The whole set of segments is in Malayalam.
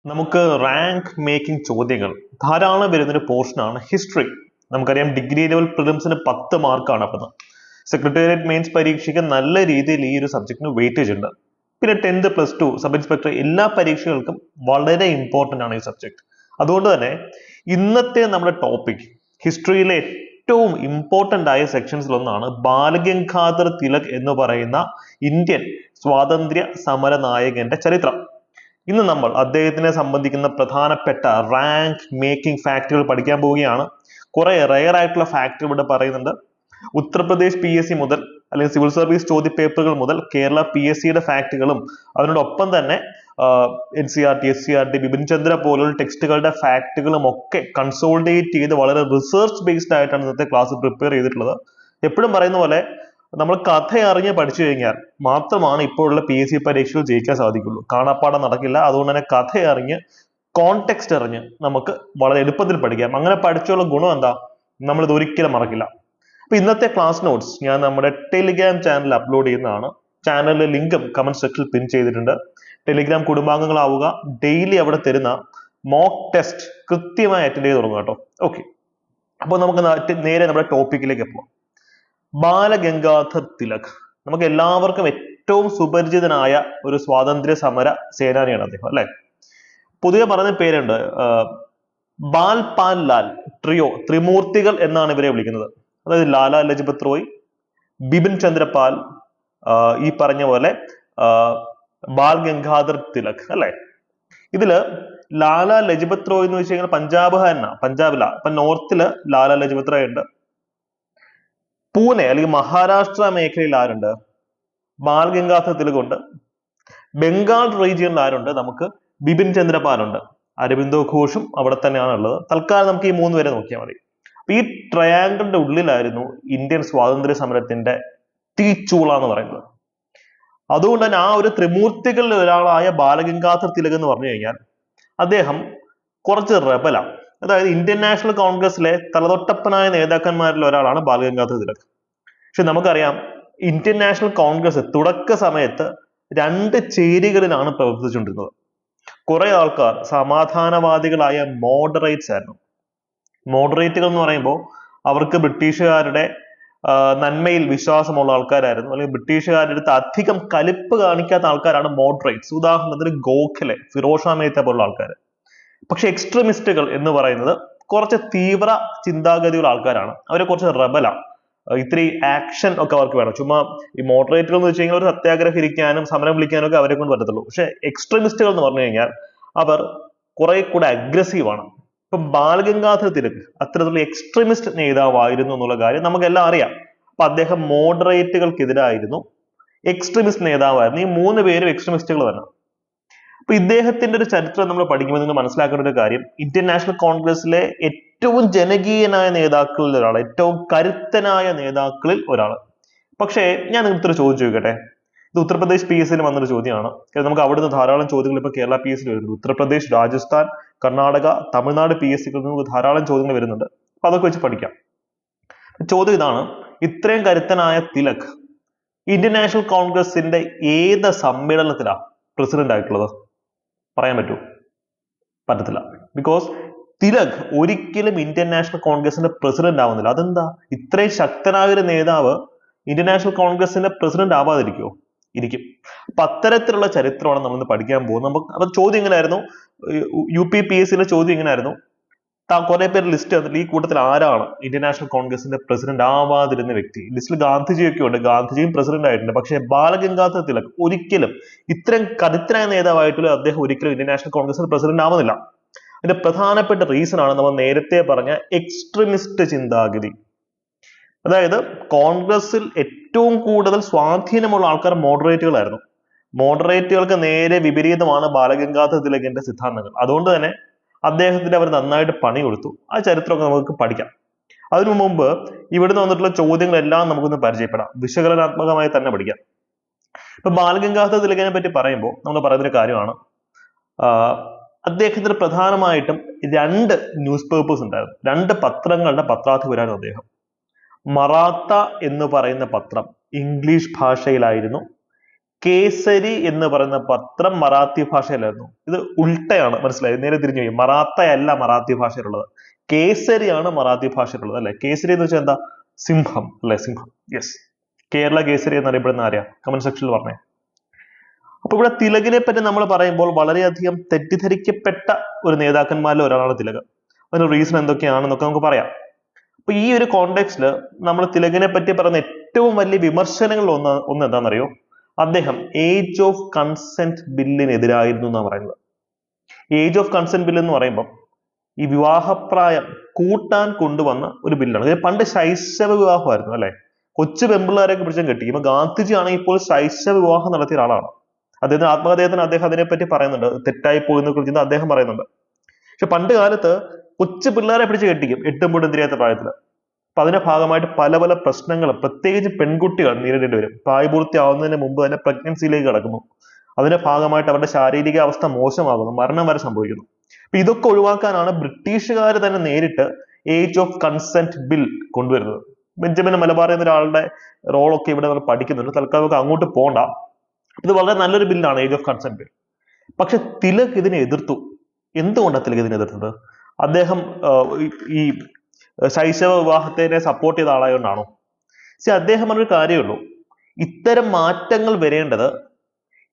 നമുക്ക് റാങ്ക് മേക്കിംഗ് ചോദ്യങ്ങൾ ധാരാളം വരുന്നൊരു പോർഷനാണ് ഹിസ്റ്ററി. നമുക്കറിയാം ഡിഗ്രി ലെവൽ പ്രിലിംസിന് 10 മാർക്കാണ്. അപ്പം സെക്രട്ടേറിയറ്റ് മെയിൻസ് പരീക്ഷയ്ക്ക് നല്ല രീതിയിൽ ഈ ഒരു സബ്ജക്റ്റിന് വെയിറ്റേജ് ഉണ്ട്. പിന്നെ 10th +2 സബ് ഇൻസ്പെക്ടർ എല്ലാ പരീക്ഷകൾക്കും വളരെ ഇമ്പോർട്ടൻ്റ് ആണ് ഈ സബ്ജക്ട്. അതുകൊണ്ട് തന്നെ ഇന്നത്തെ നമ്മുടെ ടോപ്പിക് ഹിസ്റ്ററിയിലെ ഏറ്റവും ഇമ്പോർട്ടൻ്റ് ആയ സെക്ഷൻസിലൊന്നാണ് ബാലഗംഗാധർ തിലക് എന്ന് പറയുന്ന ഇന്ത്യൻ സ്വാതന്ത്ര്യ സമര നായകന്റെ ചരിത്രം. ഇന്ന് നമ്മൾ അദ്ദേഹത്തിനെ സംബന്ധിക്കുന്ന പ്രധാനപ്പെട്ട റാങ്ക് മേക്കിംഗ് ഫാക്ടുകൾ പഠിക്കാൻ പോവുകയാണ്. കുറെ റെയർ ആയിട്ടുള്ള ഫാക്ട് ഇവിടെ പറയുന്നുണ്ട്. ഉത്തർപ്രദേശ് PSC മുതൽ അല്ലെങ്കിൽ സിവിൽ സർവീസ് ചോദ്യ പേപ്പറുകൾ മുതൽ കേരള PSCയുടെ ഫാക്ടുകളും അതിനോടൊപ്പം തന്നെ NCERT, SCERT, ബിപിൻ ചന്ദ്ര പോലുള്ള ടെക്സ്റ്റുകളുടെ ഫാക്ടുകളും ഒക്കെ കൺസോളിഡേറ്റ് ചെയ്ത് വളരെ റിസർച്ച് ബേസ്ഡ് ആയിട്ടാണ് ഇന്നത്തെ ക്ലാസ് പ്രിപ്പയർ ചെയ്തിട്ടുള്ളത്. എപ്പോഴും പറയുന്ന പോലെ നമ്മൾ കഥ അറിഞ്ഞ് പഠിച്ചു കഴിഞ്ഞാൽ മാത്രമാണ് ഇപ്പോഴുള്ള PSC പരീക്ഷകൾ ജയിക്കാൻ സാധിക്കുള്ളൂ. കാണാപ്പാടം നടക്കില്ല. അതുകൊണ്ട് തന്നെ കഥ അറിഞ്ഞ് കോണ്ടെക്സ്റ്റ് അറിഞ്ഞ് നമുക്ക് വളരെ എളുപ്പത്തിൽ പഠിക്കാം. അങ്ങനെ പഠിച്ചുള്ള ഗുണം എന്താ? നമ്മളിത് ഒരിക്കലും മറക്കില്ല. അപ്പൊ ഇന്നത്തെ ക്ലാസ് നോട്ട്സ് ഞാൻ നമ്മുടെ ടെലിഗ്രാം ചാനൽ അപ്ലോഡ് ചെയ്യുന്നതാണ്. ചാനലിലെ ലിങ്കും കമന്റ് സെക്ഷനിൽ പിൻ ചെയ്തിട്ടുണ്ട്. ടെലിഗ്രാം കുടുംബാംഗങ്ങളാവുക. ഡെയിലി അവിടെ തരുന്ന മോക്ക് ടെസ്റ്റ് കൃത്യമായി അറ്റൻഡ് ചെയ്ത് തുടങ്ങുക കേട്ടോ. ഓക്കെ, അപ്പോൾ നമുക്ക് നേരെ നമ്മുടെ ടോപ്പിക്കിലേക്ക് പോകാം. ബാലഗംഗാധർ തിലക് നമുക്ക് എല്ലാവർക്കും ഏറ്റവും സുപരിചിതനായ ഒരു സ്വാതന്ത്ര്യ സമര സേനാനിയാണ് അദ്ദേഹം, അല്ലെ? പൊതുവെ പറഞ്ഞ പേരുണ്ട്, ബാൽ പാൽ ലാൽ ട്രിയോ, ത്രിമൂർത്തികൾ എന്നാണ് ഇവരെ വിളിക്കുന്നത്. അതായത് ലാലാ ലജ്പത് റോയ്, ബിപിൻ ചന്ദ്രപാൽ, ഈ പറഞ്ഞ പോലെ ബാൽ ഗംഗാധർ തിലക്, അല്ലെ? ഇതില് ലാലാ ലജ്പത് റോയ് എന്ന് വെച്ച് കഴിഞ്ഞാൽ പഞ്ചാബില. ഇപ്പൊ നോർത്തില് ലാലാ ലജ്പത് റോയ് ഉണ്ട്. പൂനെ അല്ലെങ്കിൽ മഹാരാഷ്ട്ര മേഖലയിൽ ആരുണ്ട്? ബാൽ ഗംഗാധർ തിലക് ഉണ്ട്. ബംഗാൾ റീജിയനിൽ ആരുണ്ട്? നമുക്ക് ബിപിൻ ചന്ദ്രപാൽ ഉണ്ട്. അരബിന്ദോ ഘോഷും അവിടെ തന്നെയാണ് ഉള്ളത്. തൽക്കാലം നമുക്ക് ഈ 3 പേരെ നോക്കിയാൽ മതി. ഈ ട്രയാങ്കിളിന്റെ ഉള്ളിലായിരുന്നു ഇന്ത്യൻ സ്വാതന്ത്ര്യ സമരത്തിന്റെ തീച്ചൂള എന്ന് പറയുന്നത്. അതുകൊണ്ട് തന്നെ ആ ഒരു ത്രിമൂർത്തികളിൽ ഒരാളായ ബാലഗംഗാധർ തിലക് എന്ന് പറഞ്ഞു കഴിഞ്ഞാൽ അദ്ദേഹം കുറച്ച് റെബലാണ്. അതായത് ഇന്ത്യൻ നാഷണൽ കോൺഗ്രസിലെ തലതൊട്ടപ്പനായ നേതാക്കന്മാരിൽ ഒരാളാണ് ബാലഗംഗാധർ തിലക്. പക്ഷെ നമുക്കറിയാം ഇന്ത്യൻ നാഷണൽ കോൺഗ്രസ് തുടക്ക സമയത്ത് 2 ചേരികളിലാണ് പ്രവർത്തിച്ചുകൊണ്ടിരുന്നത്. കുറെ ആൾക്കാർ സമാധാനവാദികളായ മോഡറേറ്റ്സ് ആയിരുന്നു. മോഡറേറ്റുകൾ എന്ന് പറയുമ്പോൾ അവർക്ക് ബ്രിട്ടീഷുകാരുടെ നന്മയിൽ വിശ്വാസമുള്ള ആൾക്കാരായിരുന്നു, അല്ലെങ്കിൽ ബ്രിട്ടീഷുകാരുടെ അടുത്ത് അധികം കലിപ്പ് കാണിക്കാത്ത ആൾക്കാരാണ് മോഡറേറ്റ്സ്. ഉദാഹരണത്തിന് ഗോഖലെ, ഫിറോസ് ഷാ മെഹ്ത പോലുള്ള ആൾക്കാർ. പക്ഷെ എക്സ്ട്രീമിസ്റ്റുകൾ എന്ന് പറയുന്നത് കുറച്ച് തീവ്ര ചിന്താഗതിയുള്ള ആൾക്കാരാണ്. അവരെ കുറച്ച് റബലാണ്. ഇത്തിരി ആക്ഷൻ ഒക്കെ അവർക്ക് വേണം. ചുമ്മാ ഈ മോഡറേറ്റുകൾ എന്ന് വെച്ച് കഴിഞ്ഞാൽ ഒരു സത്യാഗ്രഹം ഇരിക്കാനും സമരം വിളിക്കാനും ഒക്കെ അവരെ കൊണ്ട് പറ്റത്തുള്ളൂ. പക്ഷെ എക്സ്ട്രീമിസ്റ്റുകൾ എന്ന് പറഞ്ഞു കഴിഞ്ഞാൽ അവർ കുറെ കൂടെ അഗ്രസീവ് ആണ്. ഇപ്പൊ ബാലഗംഗാധർ തിലക് അത്തരത്തിലുള്ള എക്സ്ട്രീമിസ്റ്റ് നേതാവായിരുന്നു എന്നുള്ള കാര്യം നമുക്കെല്ലാം അറിയാം. അപ്പൊ അദ്ദേഹം മോഡറേറ്റുകൾക്കെതിരായിരുന്നു, എക്സ്ട്രീമിസ്റ്റ് നേതാവായിരുന്നു. ഈ 3 പേരും എക്സ്ട്രീമിസ്റ്റുകൾ തന്നെ. അപ്പൊ ഇദ്ദേഹത്തിന്റെ ഒരു ചരിത്രം നമ്മൾ പഠിക്കുമ്പോൾ നിങ്ങൾ മനസ്സിലാക്കേണ്ട ഒരു കാര്യം, ഇന്ത്യൻ നാഷണൽ കോൺഗ്രസിലെ ഏറ്റവും ജനകീയനായ നേതാക്കളിൽ ഒരാൾ, ഏറ്റവും കരുത്തനായ നേതാക്കളിൽ ഒരാൾ. പക്ഷേ ഞാൻ നിങ്ങൾക്ക് ഒരു ചോദ്യം ചോദിക്കട്ടെ. ഇത് ഉത്തർപ്രദേശ് PSCയിൽ വന്നൊരു ചോദ്യമാണ്. നമുക്ക് അവിടുന്ന് ധാരാളം ചോദ്യങ്ങൾ ഇപ്പൊ കേരള PSCയിൽ വരുന്നുണ്ട്. ഉത്തർപ്രദേശ്, രാജസ്ഥാൻ, കർണാടക, തമിഴ്നാട് PSCകളിൽ നമുക്ക് ധാരാളം ചോദ്യങ്ങൾ വരുന്നുണ്ട്. അപ്പൊ അതൊക്കെ വെച്ച് പഠിക്കാം. ചോദ്യം ഇതാണ്: ഇത്രയും കരുത്തനായ തിലക് ഇന്ത്യൻ നാഷണൽ കോൺഗ്രസിന്റെ ഏത് സമ്മേളനത്തിലാണ് പ്രസിഡന്റ് ആയിട്ടുള്ളത്? പറയാൻ പറ്റുമോ? പറ്റത്തില്ല. ബിക്കോസ് തിലക് ഒരിക്കലും ഇന്ത്യൻ നാഷണൽ കോൺഗ്രസിന്റെ പ്രസിഡന്റ് ആവുന്നില്ല. അതെന്താ? ഇത്രയും ശക്തനായ ഒരു നേതാവ് ഇന്ത്യൻ നാഷണൽ കോൺഗ്രസിന്റെ പ്രസിഡന്റ് ആവാതിരിക്കുമോ? ഇരിക്കും. അപ്പൊ അത്തരത്തിലുള്ള ചരിത്രമാണ് നമ്മൾ ഇന്ന് പഠിക്കാൻ പോകുന്നത്. അപ്പൊ ചോദ്യം എങ്ങനെയായിരുന്നു? UP PSCയിലെ ചോദ്യം എങ്ങനെയായിരുന്നു? കുറെ പേര് ലിസ്റ്റ് തന്നിട്ട് ഈ കൂട്ടത്തിൽ ആരാണ് ഇന്ത്യൻ നാഷണൽ കോൺഗ്രസിന്റെ പ്രസിഡന്റ് ആവാതിരുന്ന വ്യക്തി? ലിസ്റ്റിൽ ഗാന്ധിജിയൊക്കെ ഉണ്ട്. ഗാന്ധിജിയും പ്രസിഡന്റ് ആയിട്ടുണ്ട്. പക്ഷെ ബാലഗംഗാധർ തിലക് ഒരിക്കലും, ഇത്രയും കരുത്തനായ നേതാവായിട്ടുള്ള അദ്ദേഹം ഒരിക്കലും ഇന്ത്യൻ നാഷണൽ കോൺഗ്രസിന്റെ പ്രസിഡന്റ് ആവുന്നില്ല. അതിന്റെ പ്രധാനപ്പെട്ട റീസൺ ആണ് നമ്മൾ നേരത്തെ പറഞ്ഞ എക്സ്ട്രീമിസ്റ്റ് ചിന്താഗതി. അതായത് കോൺഗ്രസിൽ ഏറ്റവും കൂടുതൽ സ്വാധീനമുള്ള ആൾക്കാർ മോഡറേറ്റുകളായിരുന്നു. മോഡറേറ്റുകൾക്ക് നേരെ വിപരീതമാണ് ബാലഗംഗാധർ തിലകിന്റെ സിദ്ധാന്തങ്ങൾ. അതുകൊണ്ട് തന്നെ അദ്ദേഹത്തിന് അവർ നന്നായിട്ട് പണി കൊടുത്തു. ആ ചരിത്രമൊക്കെ നമുക്ക് പഠിക്കാം. അതിനു മുമ്പ് ഇവിടുന്ന് വന്നിട്ടുള്ള ചോദ്യങ്ങളെല്ലാം നമുക്കൊന്ന് പരിചയപ്പെടാം. വിശകലനാത്മകമായി തന്നെ പഠിക്കാം. ഇപ്പൊ ബാലഗംഗാധർ തിലകിനെ പറ്റി പറയുമ്പോൾ നമ്മൾ പറയുന്നൊരു കാര്യമാണ്, അദ്ദേഹത്തിന് പ്രധാനമായിട്ടും 2 ന്യൂസ് പേപ്പേഴ്സ് ഉണ്ടായിരുന്നു. 2 പത്രങ്ങളുടെ പത്രാധിപരായിരുന്നു അദ്ദേഹം. മറാത്ത എന്ന് പറയുന്ന പത്രം ഇംഗ്ലീഷ് ഭാഷയിലായിരുന്നു. കേസരി എന്ന് പറയുന്ന പത്രം മറാത്തി ഭാഷയിലായിരുന്നു. ഇത് ഉൾട്ടയാണ്, മനസ്സിലായി, നേരെ തിരിഞ്ഞു പോയി. മറാത്തയല്ല മറാത്തി ഭാഷയിലുള്ളത്, കേസരിയാണ് മറാത്തി ഭാഷയിലുള്ളത്, അല്ലെ? കേസരി എന്ന് വെച്ചാൽ എന്താ? സിംഹം, അല്ലെ? സിംഹം. യെസ്, കേരള കേസരി എന്നറിയപ്പെടുന്ന ആരെയാ? കമന്റ് സെക്ഷനിൽ പറഞ്ഞേ. അപ്പൊ ഇവിടെ തിലകിനെ പറ്റി നമ്മൾ പറയുമ്പോൾ വളരെയധികം തെറ്റിദ്ധരിക്കപ്പെട്ട ഒരു നേതാക്കന്മാരിൽ ഒരാളാണ് തിലക്. അതിന് റീസൺ എന്തൊക്കെയാണെന്നൊക്കെ നമുക്ക് പറയാം. അപ്പൊ ഈ ഒരു കോണ്ടെക്സ്റ്റിൽ നമ്മൾ തിലകിനെ പറ്റി പറയുന്ന ഏറ്റവും വലിയ വിമർശനങ്ങൾ ഒന്ന് എന്താണെന്നറിയോ? അദ്ദേഹം ഏജ് ഓഫ് കൺസെന്റ് ബില്ലിനെതിരായിരുന്നു എന്നാണ് പറയുന്നത്. ഏജ് ഓഫ് കൺസെന്റ് ബിൽ എന്ന് പറയുമ്പോൾ ഈ വിവാഹപ്രായം കൂട്ടാൻ കൊണ്ടുവന്ന ഒരു ബില്ലാണ്. പണ്ട് ശൈശവ വിവാഹമായിരുന്നു, അല്ലെ? കൊച്ചു പെമ്പിള്ളേരെയൊക്കെ പിടിച്ചും കെട്ടി. ഇപ്പൊ ഗാന്ധിജി ആണെങ്കിൽ ഇപ്പോൾ ശൈശവ വിവാഹം നടത്തിയ ഒരാളാണ്. അദ്ദേഹത്തിന് ആത്മകഥയത്തിന് അദ്ദേഹം അതിനെപ്പറ്റി പറയുന്നുണ്ട്, തെറ്റായി പോയെന്ന് കുറിച്ച് അദ്ദേഹം പറയുന്നുണ്ട്. പക്ഷെ പണ്ട് കാലത്ത് കൊച്ചു പിള്ളേരെ പിടിച്ച് കെട്ടിക്കും, എട്ടും പൊട്ടും തിരിയാത്ത പ്രായത്തില്. അപ്പൊ അതിന്റെ ഭാഗമായിട്ട് പല പല പ്രശ്നങ്ങൾ പ്രത്യേകിച്ച് പെൺകുട്ടികൾ നേരിടേണ്ടി വരും. പ്രായപൂർത്തിയാവുന്നതിന് മുമ്പ് തന്നെ പ്രഗ്നൻസിയിലേക്ക് കടക്കുന്നു. അതിന്റെ ഭാഗമായിട്ട് അവരുടെ ശാരീരിക അവസ്ഥ മോശമാകുന്നു, മരണം വരെ സംഭവിക്കുന്നു. അപ്പൊ ഇതൊക്കെ ഒഴിവാക്കാനാണ് ബ്രിട്ടീഷുകാർ തന്നെ നേരിട്ട് ഏജ് ഓഫ് കൺസെന്റ് ബിൽ കൊണ്ടുവരുന്നത്. ബെഞ്ചമിൻ മലബാർ എന്ന ഒരാളുടെ റോളൊക്കെ ഇവിടെ നമ്മൾ പഠിക്കുന്നുണ്ട്. തൽക്കാലം നമുക്ക് അങ്ങോട്ട് പോകണ്ട. ഇത് വളരെ നല്ലൊരു ബില്ലാണ്, ഏജ് ഓഫ് കൺസെന്റ് ബിൽ. പക്ഷെ തിലക് ഇതിനെ എതിർത്തു. എന്തുകൊണ്ടാണ് തിലക് ഇതിനെ എതിർത്തത്? അദ്ദേഹം ഈ ശൈശവ വിവാഹത്തിനെ സപ്പോർട്ട് ചെയ്ത ആളായതുകൊണ്ടാണോ? അദ്ദേഹം പറഞ്ഞൊരു കാര്യമുള്ളൂ, ഇത്തരം മാറ്റങ്ങൾ വരേണ്ടത്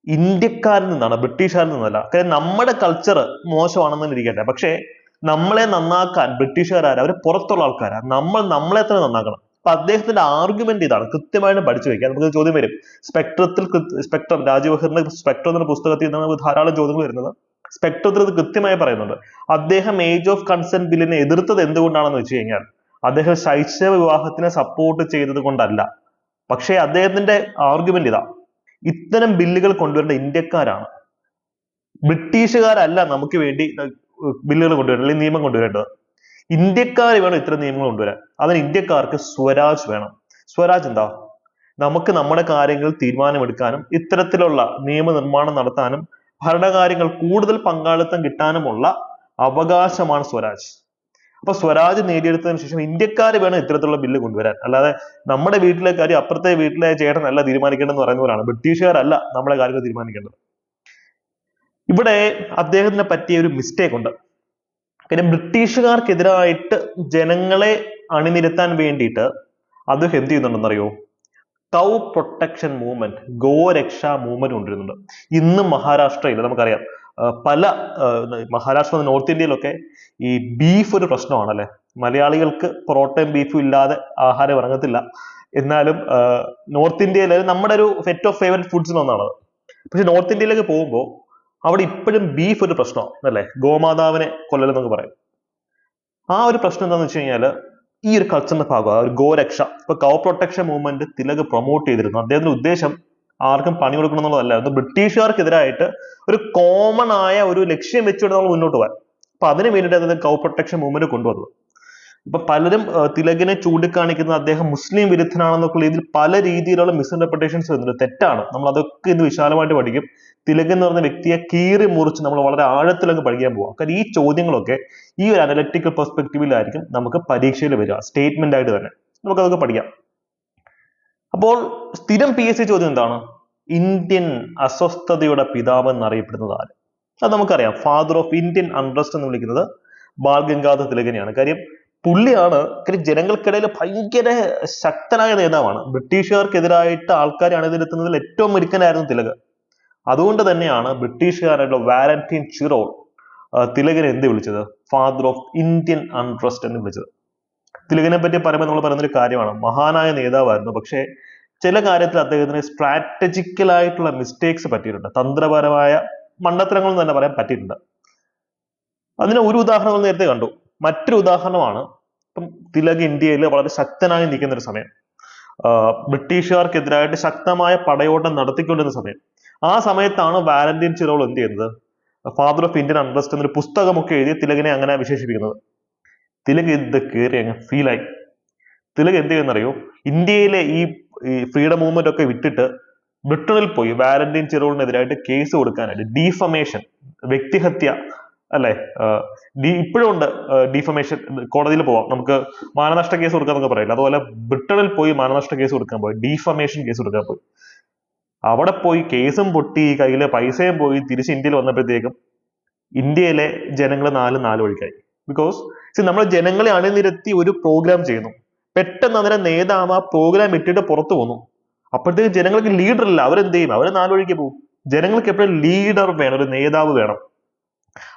ഇന്ത്യക്കാരിൽ നിന്നാണ്, ബ്രിട്ടീഷുകാരിൽ നിന്നല്ല. കാര്യം നമ്മുടെ കൾച്ചർ മോശമാണെന്ന് ഇരിക്കട്ടെ, പക്ഷെ നമ്മളെ നന്നാക്കാൻ ബ്രിട്ടീഷുകാരാണ്, അവർ പുറത്തുള്ള ആൾക്കാരാണ്. നമ്മളെ തന്നെ നന്നാക്കണം. അപ്പൊ അദ്ദേഹത്തിന്റെ ആർഗ്യുമെന്റ് ഇതാണ്, കൃത്യമായിട്ട് പഠിച്ചു വെക്കാൻ. നമുക്ക് ചോദ്യം വരും. സ്പെക്ട്രം രാജീവ്ഹറിന്റെ സ്പെക്ട്രം എന്ന പുസ്തകത്തിൽ നിന്ന് നമുക്ക് ധാരാളം ചോദ്യങ്ങൾ വരുന്നത്. സ്പെക്ട്രത്തിൽ ഇത് കൃത്യമായി പറയുന്നുണ്ട്. അദ്ദേഹം ഏജ് ഓഫ് കൺസെന്റ് ബില്ലിനെ എതിർത്തത് എന്തുകൊണ്ടാണെന്ന് വെച്ച് കഴിഞ്ഞാൽ അദ്ദേഹം ശൈശവ വിവാഹത്തിനെ സപ്പോർട്ട് ചെയ്തത് കൊണ്ടല്ല. പക്ഷേ അദ്ദേഹത്തിന്റെ ആർഗ്യുമെന്റ് ഇതാ, ഇത്തരം ബില്ലുകൾ കൊണ്ടുവരേണ്ട ഇന്ത്യക്കാരാണ്, ബ്രിട്ടീഷുകാരല്ല നമുക്ക് വേണ്ടി ബില്ലുകൾ കൊണ്ടുവരേണ്ടത് അല്ലെങ്കിൽ നിയമം കൊണ്ടുവരേണ്ടത്. ഇന്ത്യക്കാർ വേണം ഇത്തരം നിയമങ്ങൾ കൊണ്ടുവരാൻ. അതിന് ഇന്ത്യക്കാർക്ക് സ്വരാജ് വേണം. സ്വരാജ് എന്താ? നമുക്ക് നമ്മുടെ കാര്യങ്ങൾ തീരുമാനമെടുക്കാനും ഇത്തരത്തിലുള്ള നിയമനിർമ്മാണം നടത്താനും ഭരണകാര്യങ്ങൾ കൂടുതൽ പങ്കാളിത്തം കിട്ടാനുമുള്ള അവകാശമാണ് സ്വരാജ്. അപ്പൊ സ്വരാജ് നേടിയെടുത്തതിന് ശേഷം ഇന്ത്യക്കാർ വേണം ഇത്തരത്തിലുള്ള ബില്ല് കൊണ്ടുവരാൻ. അല്ലാതെ നമ്മുടെ വീട്ടിലെ കാര്യം അപ്പുറത്തെ വീട്ടിലെ ചേട്ടനല്ല തീരുമാനിക്കേണ്ടതെന്ന് പറയുന്നവരാണ്. ബ്രിട്ടീഷുകാരല്ല നമ്മളെ കാര്യങ്ങൾ തീരുമാനിക്കേണ്ടത്. ഇവിടെ അദ്ദേഹത്തിനെ പറ്റിയ ഒരു മിസ്റ്റേക്ക് ഉണ്ട്. കാര്യം ബ്രിട്ടീഷുകാർക്കെതിരായിട്ട് ജനങ്ങളെ അണിനിരത്താൻ വേണ്ടിയിട്ട് അദ്ദേഹം എന്ത് ചെയ്യുന്നുണ്ടെന്നറിയോ? കൗ പ്രൊട്ടക്ഷൻ മൂവ്മെന്റ്, ഗോരക്ഷാ മൂവ്മെന്റ് കൊണ്ടുവരുന്നുണ്ട്. ഇന്നും മഹാരാഷ്ട്രയിൽ നമുക്കറിയാം, പല മഹാരാഷ്ട്ര നോർത്ത് ഇന്ത്യയിലൊക്കെ ഈ ബീഫ് ഒരു പ്രശ്നമാണ്, അല്ലെ? മലയാളികൾക്ക് പൊറോട്ടയും ബീഫും ഇല്ലാതെ ആഹാരം ഇറങ്ങത്തില്ല. എന്നാലും നോർത്ത് ഇന്ത്യയിൽ നമ്മുടെ ഒരു സെറ്റ് ഓഫ് ഫേവറേറ്റ് ഫുഡ്സിൽ ഒന്നാണ്. പക്ഷെ നോർത്ത് ഇന്ത്യയിലേക്ക് പോകുമ്പോൾ അവിടെ ഇപ്പോഴും ബീഫ് ഒരു പ്രശ്നമാണ്, അല്ലെ? ഗോമാതാവിനെ കൊല്ലലെന്നൊക്കെ പറയും. ആ ഒരു പ്രശ്നം എന്താണെന്ന് വെച്ച് കഴിഞ്ഞാൽ ഈ ഒരു കൾച്ചറിന്റെ ഭാഗമാണ് ഒരു ഗോരക്ഷ. ഇപ്പൊ കൗ പ്രൊട്ടക്ഷൻ മൂവ്മെന്റ് തിലക് പ്രൊമോട്ട് ചെയ്തിരുന്നു. അദ്ദേഹത്തിന്റെ ഉദ്ദേശം ആർക്കും പണി കൊടുക്കണം എന്നുള്ളതല്ലായിരുന്നു, ബ്രിട്ടീഷുകാർക്കെതിരായിട്ട് ഒരു കോമൺ ആയ ഒരു ലക്ഷ്യം വെച്ചുകൊണ്ട് നമ്മൾ മുന്നോട്ട് പോകാൻ. അപ്പൊ അതിന് വേണ്ടിയിട്ട് അദ്ദേഹം കൗ പ്രൊട്ടക്ഷൻ മൂവ്മെന്റ് കൊണ്ടുവന്നത്. ഇപ്പൊ പലരും തിലകിനെ ചൂണ്ടിക്കാണിക്കുന്നത് അദ്ദേഹം മുസ്ലിം വിരുദ്ധനാണെന്നൊക്കെ രീതിയിൽ പല രീതിയിലുള്ള മിസ്ഇന്റർപ്രിട്ടേഷൻസ് വരുന്നുണ്ട്. തെറ്റാണ്. നമ്മൾ അതൊക്കെ ഇന്ന് വിശാലമായിട്ട് പഠിക്കും. തിലക് എന്ന് പറഞ്ഞ വ്യക്തിയെ കീറി മുറിച്ച് നമ്മൾ വളരെ ആഴത്തിലൊക്കെ പഠിക്കാൻ പോവാം. കാരണം ഈ ചോദ്യങ്ങളൊക്കെ ഈ ഒരു അനലറ്റിക്കൽ പെർസ്പെക്റ്റീവിലായിരിക്കും നമുക്ക് പരീക്ഷയിൽ വരിക, സ്റ്റേറ്റ്മെന്റ് ആയിട്ട് തന്നെ. നമുക്കതൊക്കെ പഠിക്കാം. അപ്പോൾ സ്ഥിരം PSC ചോദ്യം എന്താണ്? ഇന്ത്യൻ അസ്വസ്ഥതയുടെ പിതാവ് എന്നറിയപ്പെടുന്നത് ആര്? അത് നമുക്കറിയാം. ഫാദർ ഓഫ് ഇന്ത്യൻ അൺറസ്റ്റ് എന്ന് വിളിക്കുന്നത് ബാൽ ഗംഗാധർ തിലകിനെയാണ്. കാര്യം പുള്ളിയാണ് ജനങ്ങൾക്കിടയിൽ ഭയങ്കര ശക്തനായ നേതാവാണ്. ബ്രിട്ടീഷുകാർക്കെതിരായിട്ട് ആൾക്കാരെ അണിനിരത്തുന്നതിൽ ഏറ്റവും മിടുക്കനായിരുന്നു തിലക്. അതുകൊണ്ട് തന്നെയാണ് ബ്രിട്ടീഷുകാരായിട്ടുള്ള വാലന്റീൻ ചിറോൾ തിലകിനെ എന്ത് വിളിച്ചത്? ഫാദർ ഓഫ് ഇന്ത്യൻ അൺട്രസ്റ്റ് എന്ന് വിളിച്ചത്. തിലകിനെ പറ്റി പറയുമ്പോൾ നമ്മൾ പറയുന്നൊരു കാര്യമാണ്, മഹാനായ നേതാവായിരുന്നു. പക്ഷേ ചില കാര്യത്തിൽ അദ്ദേഹത്തിന് സ്ട്രാറ്റജിക്കൽ ആയിട്ടുള്ള മിസ്റ്റേക്സ് പറ്റിയിട്ടുണ്ട്. തന്ത്രപരമായ മണ്ടത്തരങ്ങൾ തന്നെ പറയാൻ പറ്റിയിട്ടുണ്ട്. അതിന് ഒരു ഉദാഹരണം നേരത്തെ കണ്ടു. മറ്റൊരു ഉദാഹരണമാണ് ഇപ്പം തിലക് ഇന്ത്യയിൽ വളരെ ശക്തനായി നിൽക്കുന്ന ഒരു സമയം, ബ്രിട്ടീഷുകാർക്കെതിരായിട്ട് ശക്തമായ പടയോട്ടം നടത്തിക്കൊണ്ടിരുന്ന സമയം. ആ സമയത്താണ് വാലന്റീൻ ചിറോൾ എന്ത് ചെയ്യുന്നത്? ഫാദർ ഓഫ് ഇന്ത്യൻ അൺട്രസ്റ്റ് എന്നൊരു പുസ്തകമൊക്കെ എഴുതി തിലകിനെ അങ്ങനെ വിശേഷിപ്പിക്കുന്നത്. തിലക് ഇത് കയറി അങ്ങ് ഫീലായി. തിലക് എന്ത് ചെയ്യുന്നറിയോ? ഇന്ത്യയിലെ ഈ ഫ്രീഡം മൂവ്മെന്റ് ഒക്കെ വിട്ടിട്ട് ബ്രിട്ടനിൽ പോയി വാലന്റീൻ ചിറോളിനെതിരായിട്ട് കേസ് കൊടുക്കാനായിട്ട്, ഡീഫമേഷൻ, വ്യക്തിഹത്യ, അല്ലെ? ഇപ്പോഴും ഉണ്ട് ഡീഫമേഷൻ. കോടതിയിൽ പോവാം, നമുക്ക് മാനനഷ്ട കേസ് കൊടുക്കാന്നൊക്കെ പറയില്ല. അതുപോലെ ബ്രിട്ടനിൽ പോയി മാനനഷ്ട കേസ് കൊടുക്കാൻ പോയി, ഡീഫമേഷൻ കേസ് കൊടുക്കാൻ പോയി. അവിടെ പോയി കേസും പൊട്ടി, കയ്യിലെ പൈസയും പോയി, തിരിച്ച് ഇന്ത്യയിൽ വന്നപ്പോഴത്തേക്കും ഇന്ത്യയിലെ ജനങ്ങൾ നാല് വഴിക്കായി. ബിക്കോസ് നമ്മൾ ജനങ്ങളെ അണിനിരത്തി ഒരു പ്രോഗ്രാം ചെയ്യുന്നു, പെട്ടെന്ന് അതിന്റെ നേതാവ് ആ പ്രോഗ്രാം ഇട്ടിട്ട് പുറത്തു വന്നു. അപ്പോഴത്തേക്ക് ജനങ്ങൾക്ക് ലീഡർ ഇല്ല, അവരെന്ത് ചെയ്യും? അവർ നാല് വഴിക്ക് പോകും. ജനങ്ങൾക്ക് എപ്പോഴും ലീഡർ വേണം, ഒരു നേതാവ് വേണം.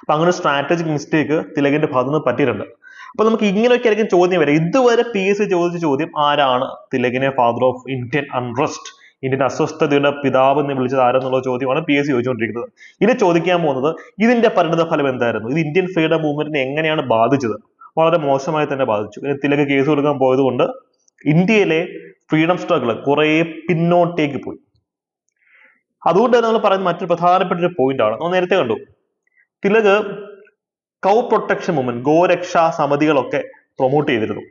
അപ്പൊ അങ്ങനെ സ്ട്രാറ്റജിക് മിസ്റ്റേക്ക് തിലകിന്റെ ഭാഗത്ത് നിന്ന് പറ്റിയിട്ടുണ്ട്. അപ്പൊ നമുക്ക് ഇങ്ങനെയൊക്കെ ആയിരിക്കും ചോദ്യം വരെ. ഇതുവരെ PSC ചോദിച്ച ചോദ്യം ആരാണ് തിലകിനെ ഫാദർ ഓഫ് ഇന്ത്യൻ അൺറസ്റ്റ്, ഇന്ത്യൻ അസ്വസ്ഥതയുടെ പിതാവ് എന്ന് വിളിച്ചത് ആരെന്നുള്ള ചോദ്യമാണ് PSC ചോദിച്ചുകൊണ്ടിരിക്കുന്നത്. ഇനി ചോദിക്കാൻ പോകുന്നത് ഇതിന്റെ പരിണിത ഫലം എന്തായിരുന്നു, ഇത് ഇന്ത്യൻ ഫ്രീഡം മൂവ്മെന്റിനെ എങ്ങനെയാണ് ബാധിച്ചത്? വളരെ മോശമായി തന്നെ ബാധിച്ചു. തിലക് കേസ് കൊടുക്കാൻ പോയത് കൊണ്ട് ഇന്ത്യയിലെ ഫ്രീഡം സ്ട്രഗിൾ കുറെ പിന്നോട്ടേക്ക് പോയി. അതുകൊണ്ട് തന്നെ നമ്മൾ പറയുന്ന മറ്റൊരു പ്രധാനപ്പെട്ട ഒരു പോയിന്റ് ആണ്, നമ്മൾ നേരത്തെ കണ്ടു, തിലക് കൗ പ്രൊട്ടക്ഷൻ മൂവ്മെന്റ്, ഗോരക്ഷാ സമിതികളൊക്കെ പ്രൊമോട്ട് ചെയ്തിരുന്നു.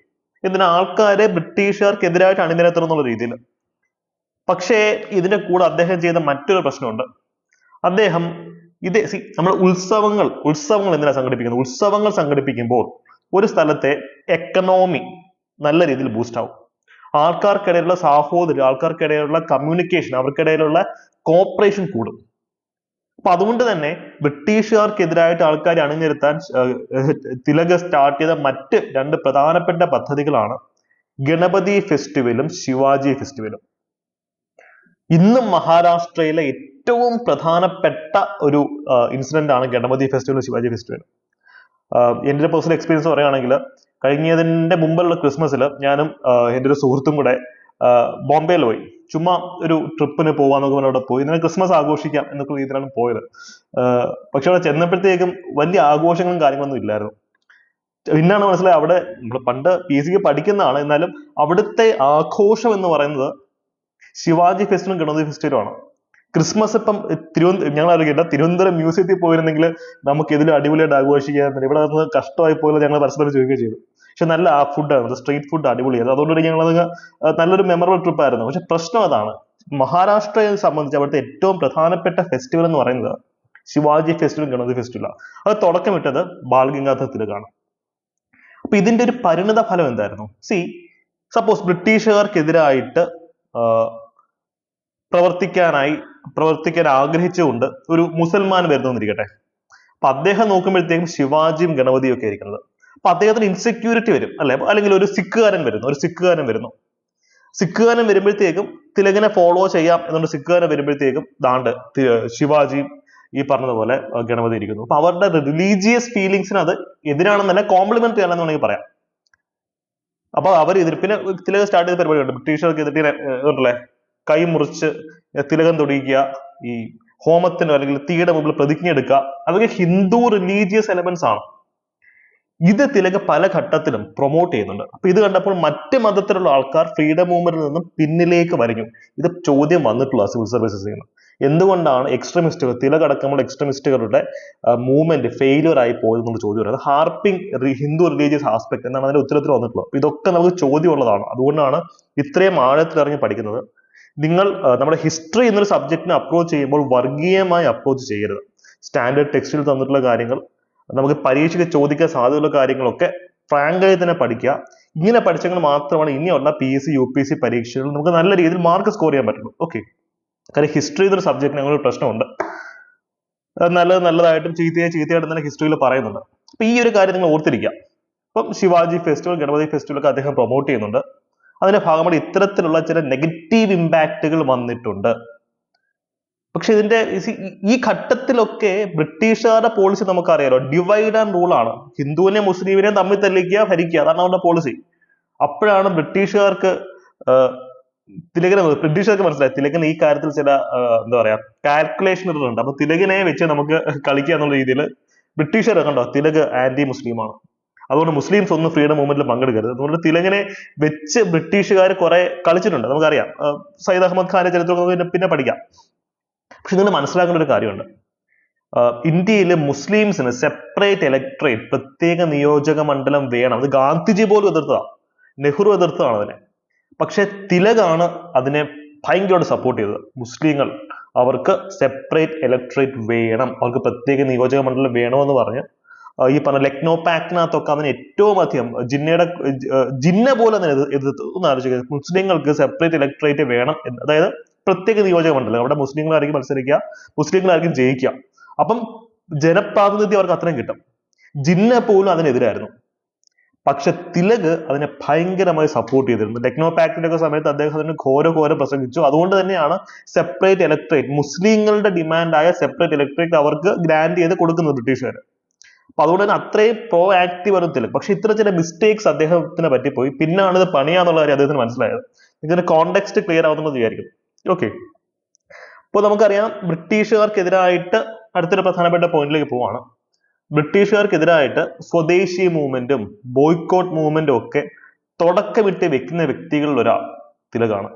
ഇതിന് ആൾക്കാരെ ബ്രിട്ടീഷുകാർക്കെതിരായിട്ട് അണിനിരത്തണം എന്നുള്ള രീതിയിൽ. പക്ഷേ ഇതിന്റെ കൂടെ അദ്ദേഹം ചെയ്ത മറ്റൊരു പ്രശ്നമുണ്ട്. അദ്ദേഹം നമ്മൾ ഉത്സവങ്ങൾ എന്തിനാ സംഘടിപ്പിക്കുന്നത്? ഉത്സവങ്ങൾ സംഘടിപ്പിക്കുമ്പോൾ ഒരു സ്ഥലത്തെ എക്കണോമി നല്ല രീതിയിൽ ബൂസ്റ്റ് ആവും. ആൾക്കാർക്കിടയിലുള്ള സാഹോദര്യം, ആൾക്കാർക്കിടയിലുള്ള കമ്മ്യൂണിക്കേഷൻ, അവർക്കിടയിലുള്ള കോപ്പറേഷൻ കൂടും. അപ്പൊ അതുകൊണ്ട് തന്നെ ബ്രിട്ടീഷുകാർക്കെതിരായിട്ട് ആൾക്കാരെ അണിനിരത്താൻ തിലക് സ്റ്റാർട്ട് ചെയ്ത മറ്റ് രണ്ട് പ്രധാനപ്പെട്ട പദ്ധതികളാണ് ഗണപതി ഫെസ്റ്റിവലും ശിവാജി ഫെസ്റ്റിവലും. ഇന്നും മഹാരാഷ്ട്രയിലെ ഏറ്റവും പ്രധാനപ്പെട്ട ഒരു ഇൻസിഡന്റ് ആണ് ഗണപതി ഫെസ്റ്റിവലും ശിവാജി ഫെസ്റ്റിവലും. എൻ്റെ ഒരു പേഴ്സണൽ എക്സ്പീരിയൻസ് പറയുകയാണെങ്കിൽ, കഴിഞ്ഞതിന്റെ മുമ്പുള്ള ക്രിസ്മസിൽ ഞാനും എൻ്റെ ഒരു സുഹൃത്തും കൂടെ ബോംബെയിൽ പോയി. ചുമ്മാ ഒരു ട്രിപ്പിന് പോവാന്നൊക്കെ പറഞ്ഞ് അവിടെ പോയി. ഇന്നലെ ക്രിസ്മസ് ആഘോഷിക്കാം എന്നൊക്കെ രീതിയിലാണ് പോയത്. പക്ഷെ അവിടെ ചെന്നപ്പോഴത്തേക്കും വലിയ ആഘോഷങ്ങളും കാര്യങ്ങളൊന്നും ഇല്ലായിരുന്നു. പിന്നാണ് മനസ്സിലായി, അവിടെ നമ്മൾ പണ്ട് PSC പഠിക്കുന്നതാണ്, എന്നാലും അവിടുത്തെ ആഘോഷം എന്ന് പറയുന്നത് ശിവാജി ഫെസ്റ്റിവലും ഗണപതി ഫെസ്റ്റിവലും ആണ്. ക്രിസ്മസ് ഇപ്പം ഞങ്ങൾ അറിയില്ല, തിരുവനന്തപുരം മ്യൂസിയത്തിൽ പോയിരുന്നെങ്കിൽ നമുക്ക് ഇതിലും അടിപൊളിയായിട്ട് ആഘോഷിക്കാൻ. ഇവിടെ നിന്ന് കഷ്ടമായി പോയത് ഞങ്ങൾ പരസ്പരം ചോദിക്കുകയും ചെയ്തു. പക്ഷെ നല്ല ആ ഫുഡാണ്, സ്ട്രീറ്റ് ഫുഡ് അടിപൊളിയായിരുന്നു. അതുകൊണ്ട് ഞങ്ങളത് നല്ലൊരു മെമ്മറബിൾ ട്രിപ്പ് ആയിരുന്നു. പക്ഷെ പ്രശ്നം അതാണ്, മഹാരാഷ്ട്രയെ സംബന്ധിച്ച് അവിടുത്തെ ഏറ്റവും പ്രധാനപ്പെട്ട ഫെസ്റ്റിവൽ എന്ന് പറയുന്നത് ശിവാജി ഫെസ്റ്റിവലും ഗണപതി ഫെസ്റ്റിവലാണ്. അത് തുടക്കമിട്ടത് ബാൽ ഗംഗാധർ തിലകാണ്. അപ്പൊ ഇതിന്റെ ഒരു പരിണിത ഫലം എന്തായിരുന്നു? സപ്പോസ് ബ്രിട്ടീഷുകാർക്കെതിരായിട്ട് പ്രവർത്തിക്കാൻ ആഗ്രഹിച്ചുകൊണ്ട് ഒരു മുസൽമാൻ വരുന്നു എന്നിരിക്കട്ടെ. അപ്പൊ അദ്ദേഹം നോക്കുമ്പോഴത്തേക്കും ശിവാജിയും ഗണപതിയും ഒക്കെ ഇരിക്കുന്നത്. അപ്പൊ അദ്ദേഹത്തിന് ഇൻസെക്യൂരിറ്റി വരും, അല്ലെ? അല്ലെങ്കിൽ ഒരു സിഖുകാരൻ വരുന്നു. സിഖുകാരൻ വരുമ്പോഴത്തേക്കും തിലകിനെ ഫോളോ ചെയ്യാം എന്നുകൊണ്ട് സിഖുകാരൻ വരുമ്പോഴത്തേക്കും ദാണ്ട് ശിവാജിയും ഈ പറഞ്ഞതുപോലെ ഗണപതി ഇരിക്കുന്നു. അപ്പൊ അവരുടെ റിലീജിയസ് ഫീലിങ്സിന് അത് എതിരാണെന്നല്ല, കോംപ്ലിമെന്റ് ചെയ്യാനെന്ന് വേണമെങ്കിൽ പറയാം. അപ്പൊ അവർ പിന്നെ തിലക് സ്റ്റാർട്ട് ചെയ്ത പരിപാടിയുണ്ട്, ബ്രിട്ടീഷുകാർക്ക് കൈ മുറിച്ച് തിലകം തൊടിയിക്കുക, ഈ ഹോമത്തിനോ അല്ലെങ്കിൽ തീയുടെ മുമ്പിൽ പ്രതിജ്ഞ എടുക്കുക. അതൊക്കെ ഹിന്ദു റിലീജിയസ് എലമെന്റ്സ് ആണ്. ഇത് തിലക് പല ഘട്ടത്തിലും പ്രൊമോട്ട് ചെയ്യുന്നുണ്ട്. അപ്പൊ ഇത് കണ്ടപ്പോൾ മറ്റ് മതത്തിലുള്ള ആൾക്കാർ ഫ്രീഡം മൂവ്മെന്റിൽ നിന്നും പിന്നിലേക്ക് വരഞ്ഞു. ഇത് ചോദ്യം വന്നിട്ടുള്ള സിവിൽ സർവീസസ് ചെയ്യുന്നു. എന്തുകൊണ്ടാണ് എക്സ്ട്രീമിസ്റ്റുകൾ, തിലക് അടക്കമുള്ള എക്സ്ട്രീമിസ്റ്റുകളുടെ മൂവ്മെന്റ് ഫെയിലിയർ ആയി പോയതെന്നുള്ള ചോദ്യം വരുന്നത്. ഹാർപ്പിംഗ് ഹിന്ദു റിലീജിയസ് ആസ്പെക്ട് എന്നാണ് അതിന്റെ ഉത്തരത്തിൽ വന്നിട്ടുള്ളത്. ഇതൊക്കെ നമുക്ക് ചോദ്യമുള്ളതാണ്. അതുകൊണ്ടാണ് ഇത്രയും ആഴത്തിലിറങ്ങി പഠിക്കുന്നത്. നിങ്ങൾ നമ്മുടെ ഹിസ്റ്ററി എന്നൊരു സബ്ജക്റ്റിനെ അപ്രോച്ച് ചെയ്യുമ്പോൾ വർഗീയമായി അപ്രോച്ച് ചെയ്യരുത്. സ്റ്റാൻഡേർഡ് ടെക്സ്റ്റിൽ തന്നിട്ടുള്ള കാര്യങ്ങൾ, നമുക്ക് പരീക്ഷയ്ക്ക് ചോദിക്കാൻ സാധ്യതയുള്ള കാര്യങ്ങളൊക്കെ ഫ്രാങ്കായി തന്നെ പഠിക്കുക. ഇങ്ങനെ പഠിച്ചെങ്കിൽ മാത്രമാണ് ഇനിയുള്ള PSC UPSC പരീക്ഷകളിൽ നമുക്ക് നല്ല രീതിയിൽ മാർക്ക് സ്കോർ ചെയ്യാൻ പറ്റുള്ളൂ. ഓക്കെ, കാര്യം ഹിസ്റ്ററി എന്നൊരു സബ്ജക്റ്റിന് ഞങ്ങളൊരു പ്രശ്നമുണ്ട്. നല്ലതായിട്ടും ചീത്തയായിട്ടും തന്നെ ഹിസ്റ്ററിയിൽ പറയുന്നുണ്ട്. അപ്പൊ ഈ ഒരു കാര്യം നിങ്ങൾ ഓർത്തിരിക്കുക. അപ്പം ശിവാജി ഫെസ്റ്റിവൽ, ഗണപതി ഫെസ്റ്റിവൽ ഒക്കെ അദ്ദേഹം പ്രൊമോട്ട് ചെയ്യുന്നുണ്ട്. അതിന്റെ ഭാഗമായി ഇത്തരത്തിലുള്ള ചില നെഗറ്റീവ് ഇമ്പാക്റ്റുകൾ വന്നിട്ടുണ്ട്. പക്ഷെ ഇതിന്റെ ഈ ഘട്ടത്തിലൊക്കെ ബ്രിട്ടീഷുകാരുടെ പോളിസി നമുക്കറിയാലോ, ഡിവൈഡ് ആൻഡ് റൂൾ ആണ്. ഹിന്ദുവിനെയും മുസ്ലിമിനെയും തമ്മിൽ തല്ലിക്കുക, ഭരിക്കുക, അതാണ് അവരുടെ പോളിസി. അപ്പോഴാണ് ബ്രിട്ടീഷുകാർക്ക് മനസ്സിലായി തിലകിന് ഈ കാര്യത്തിൽ ചില എന്താ പറയാ കാൽക്കുലേഷൻ ഉണ്ട്. അപ്പൊ തിലകിനെ വെച്ച് നമുക്ക് കളിക്കുക എന്നുള്ള രീതിയിൽ ബ്രിട്ടീഷുകാർ കണ്ടോ, തിലക് ആന്റി മുസ്ലിമാണ്, അതുകൊണ്ട് മുസ്ലിംസ് ഒന്നും ഫ്രീഡം മൂവ്മെന്റിൽ പങ്കെടുക്കരുത്. അതുകൊണ്ട് തിലകിനെ വെച്ച് ബ്രിട്ടീഷുകാർ കുറെ കളിച്ചിട്ടുണ്ട്, നമുക്കറിയാം. സയ്യിദ് അഹമ്മദ് ഖാന്റെ ചരിത്രം പിന്നെ പഠിക്കാം. പക്ഷെ നിങ്ങൾ മനസ്സിലാക്കേണ്ട ഒരു കാര്യമുണ്ട്, ഇന്ത്യയിലെ മുസ്ലിംസിന് സെപ്പറേറ്റ് ഇലക്ട്രേറ്റ്, പ്രത്യേക നിയോജക മണ്ഡലം വേണം. അത് ഗാന്ധിജി പോലും എതിർത്തതാണ്, നെഹ്റു എതിർത്തതാണ് അതിനെ. പക്ഷെ തിലകാണ് അതിനെ ഭയങ്കരമായിട്ട് സപ്പോർട്ട് ചെയ്തത്. മുസ്ലിങ്ങൾ അവർക്ക് സെപ്പറേറ്റ് ഇലക്ട്രേറ്റ് വേണം, അവർക്ക് പ്രത്യേക നിയോജക മണ്ഡലം വേണമെന്ന് പറഞ്ഞ് ഈ പറഞ്ഞ ലക്നോ പാക്ടിനകത്തൊക്കെ അതിന് ഏറ്റവും അധികം ജിന്ന പോലെ അതിനെ എതിർത്ത്. ഒന്ന് ആലോചിക്കുക, മുസ്ലിങ്ങൾക്ക് സെപ്പറേറ്റ് ഇലക്ട്രേറ്റ് വേണം, അതായത് പ്രത്യേക നിയോജക മണ്ഡലം, അവിടെ മുസ്ലിങ്ങളായിരിക്കും മത്സരിക്കുക, മുസ്ലിങ്ങളായിരിക്കും ജയിക്കുക. അപ്പം ജനപ്രാതിനിധ്യം അവർക്ക് അത്രയും കിട്ടും. ജിന്ന പോലും അതിനെതിരായിരുന്നു. പക്ഷെ തിലക് അതിനെ ഭയങ്കരമായി സപ്പോർട്ട് ചെയ്തിരുന്നു. ടെക്നോ പാക്ടിന്റെ ഒക്കെ സമയത്ത് അദ്ദേഹം അതിന് ഘോര പ്രസംഗിച്ചു. അതുകൊണ്ട് തന്നെയാണ് സെപ്പറേറ്റ് ഇലക്ട്രേറ്റ്, മുസ്ലിങ്ങളുടെ ഡിമാൻഡായ സെപ്പറേറ്റ് ഇലക്ട്രേറ്റ് അവർക്ക് ഗ്രാൻഡ് ചെയ്ത് കൊടുക്കുന്നത് ബ്രിട്ടീഷുകാർ. അപ്പൊ അതുകൊണ്ട് തന്നെ അത്രയും പ്രോ ആക്റ്റീവ് ആയിരുന്നു തിലക്. പക്ഷെ ഇത്ര ചില മിസ്റ്റേക്സ് അദ്ദേഹത്തിന് പറ്റിപ്പോയി. പിന്നാണ് ഇത് പണിയാന്നുള്ള കാര്യം അദ്ദേഹത്തിന് മനസ്സിലായത്. ഇതിന്റെ കോണ്ടെക്സ്റ്റ് ക്ലിയർ ആവുന്നത് വിചാരിക്കുന്നു. ഓക്കെ, അപ്പോൾ നമുക്കറിയാം ബ്രിട്ടീഷുകാർക്കെതിരായിട്ട് അടുത്തൊരു പ്രധാനപ്പെട്ട പോയിന്റിലേക്ക് പോവാണ്. ബ്രിട്ടീഷുകാർക്കെതിരായിട്ട് സ്വദേശി മൂവ്മെന്റും ബോയ്ക്കോട്ട് മൂവ്മെന്റും ഒക്കെ തുടക്കമിട്ട് വെക്കുന്ന വ്യക്തികളിൽ ഒരാൾ തിലകാണ്.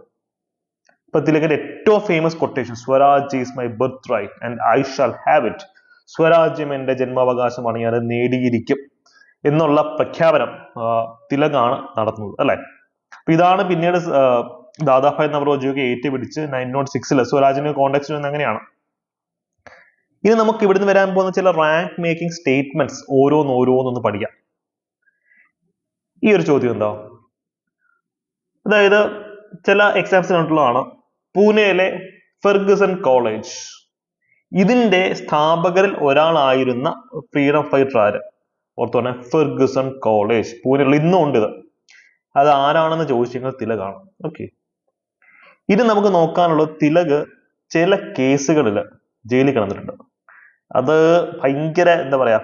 ഇപ്പൊ തിലകിന്റെ ഏറ്റവും famous quotation, Swaraj is my birth right and I shall have it, സ്വരാജ്യം എന്റെ ജന്മാവകാശമാണ്, ഞാൻ നേടിയിരിക്കും എന്നുള്ള പ്രഖ്യാപനം തിലകാണ് നടത്തുന്നത്, അല്ലെ? അപ്പൊ ഇതാണ് പിന്നീട് ദാദാഭായ് നവറോജിയൊക്കെ ഏറ്റുപിടിച്ച് 1906 സ്വരാജിന്റെ കോണ്ടെക്സ്റ്റ് വന്ന് അങ്ങനെയാണ്. ഇനി നമുക്ക് ഇവിടുന്ന് വരാൻ പോകുന്ന ചില റാങ്ക് മേക്കിംഗ് സ്റ്റേറ്റ്മെന്റ്സ് ഓരോന്നൊന്ന് പഠിക്കാം. ഈ ഒരു ചോദ്യം എന്താ, അതായത് ചില എക്സാംസിനുള്ളതാണ്. പൂനെയിലെ ഫെർഗുസൺ കോളേജ്, ഇതിന്റെ സ്ഥാപകരിൽ ഒരാളായിരുന്ന ഫ്രീഡം ഫൈറ്റർ ആര്? ഓർത്തു പറഞ്ഞ ഫെർഗുസൺ കോളേജ് പൂനെയിൽ ഇന്നും ഉണ്ട്. ഇത് അത് ആരാണെന്ന് ചോദിച്ചാൽ തിലകാണ്. ഓക്കെ, ഇത് നമുക്ക് നോക്കാനുള്ളത് തിലക് ചില കേസുകളിൽ ജയിലിൽ കിടന്നിട്ടുണ്ട്. അത് ഭയങ്കര എന്താ പറയാ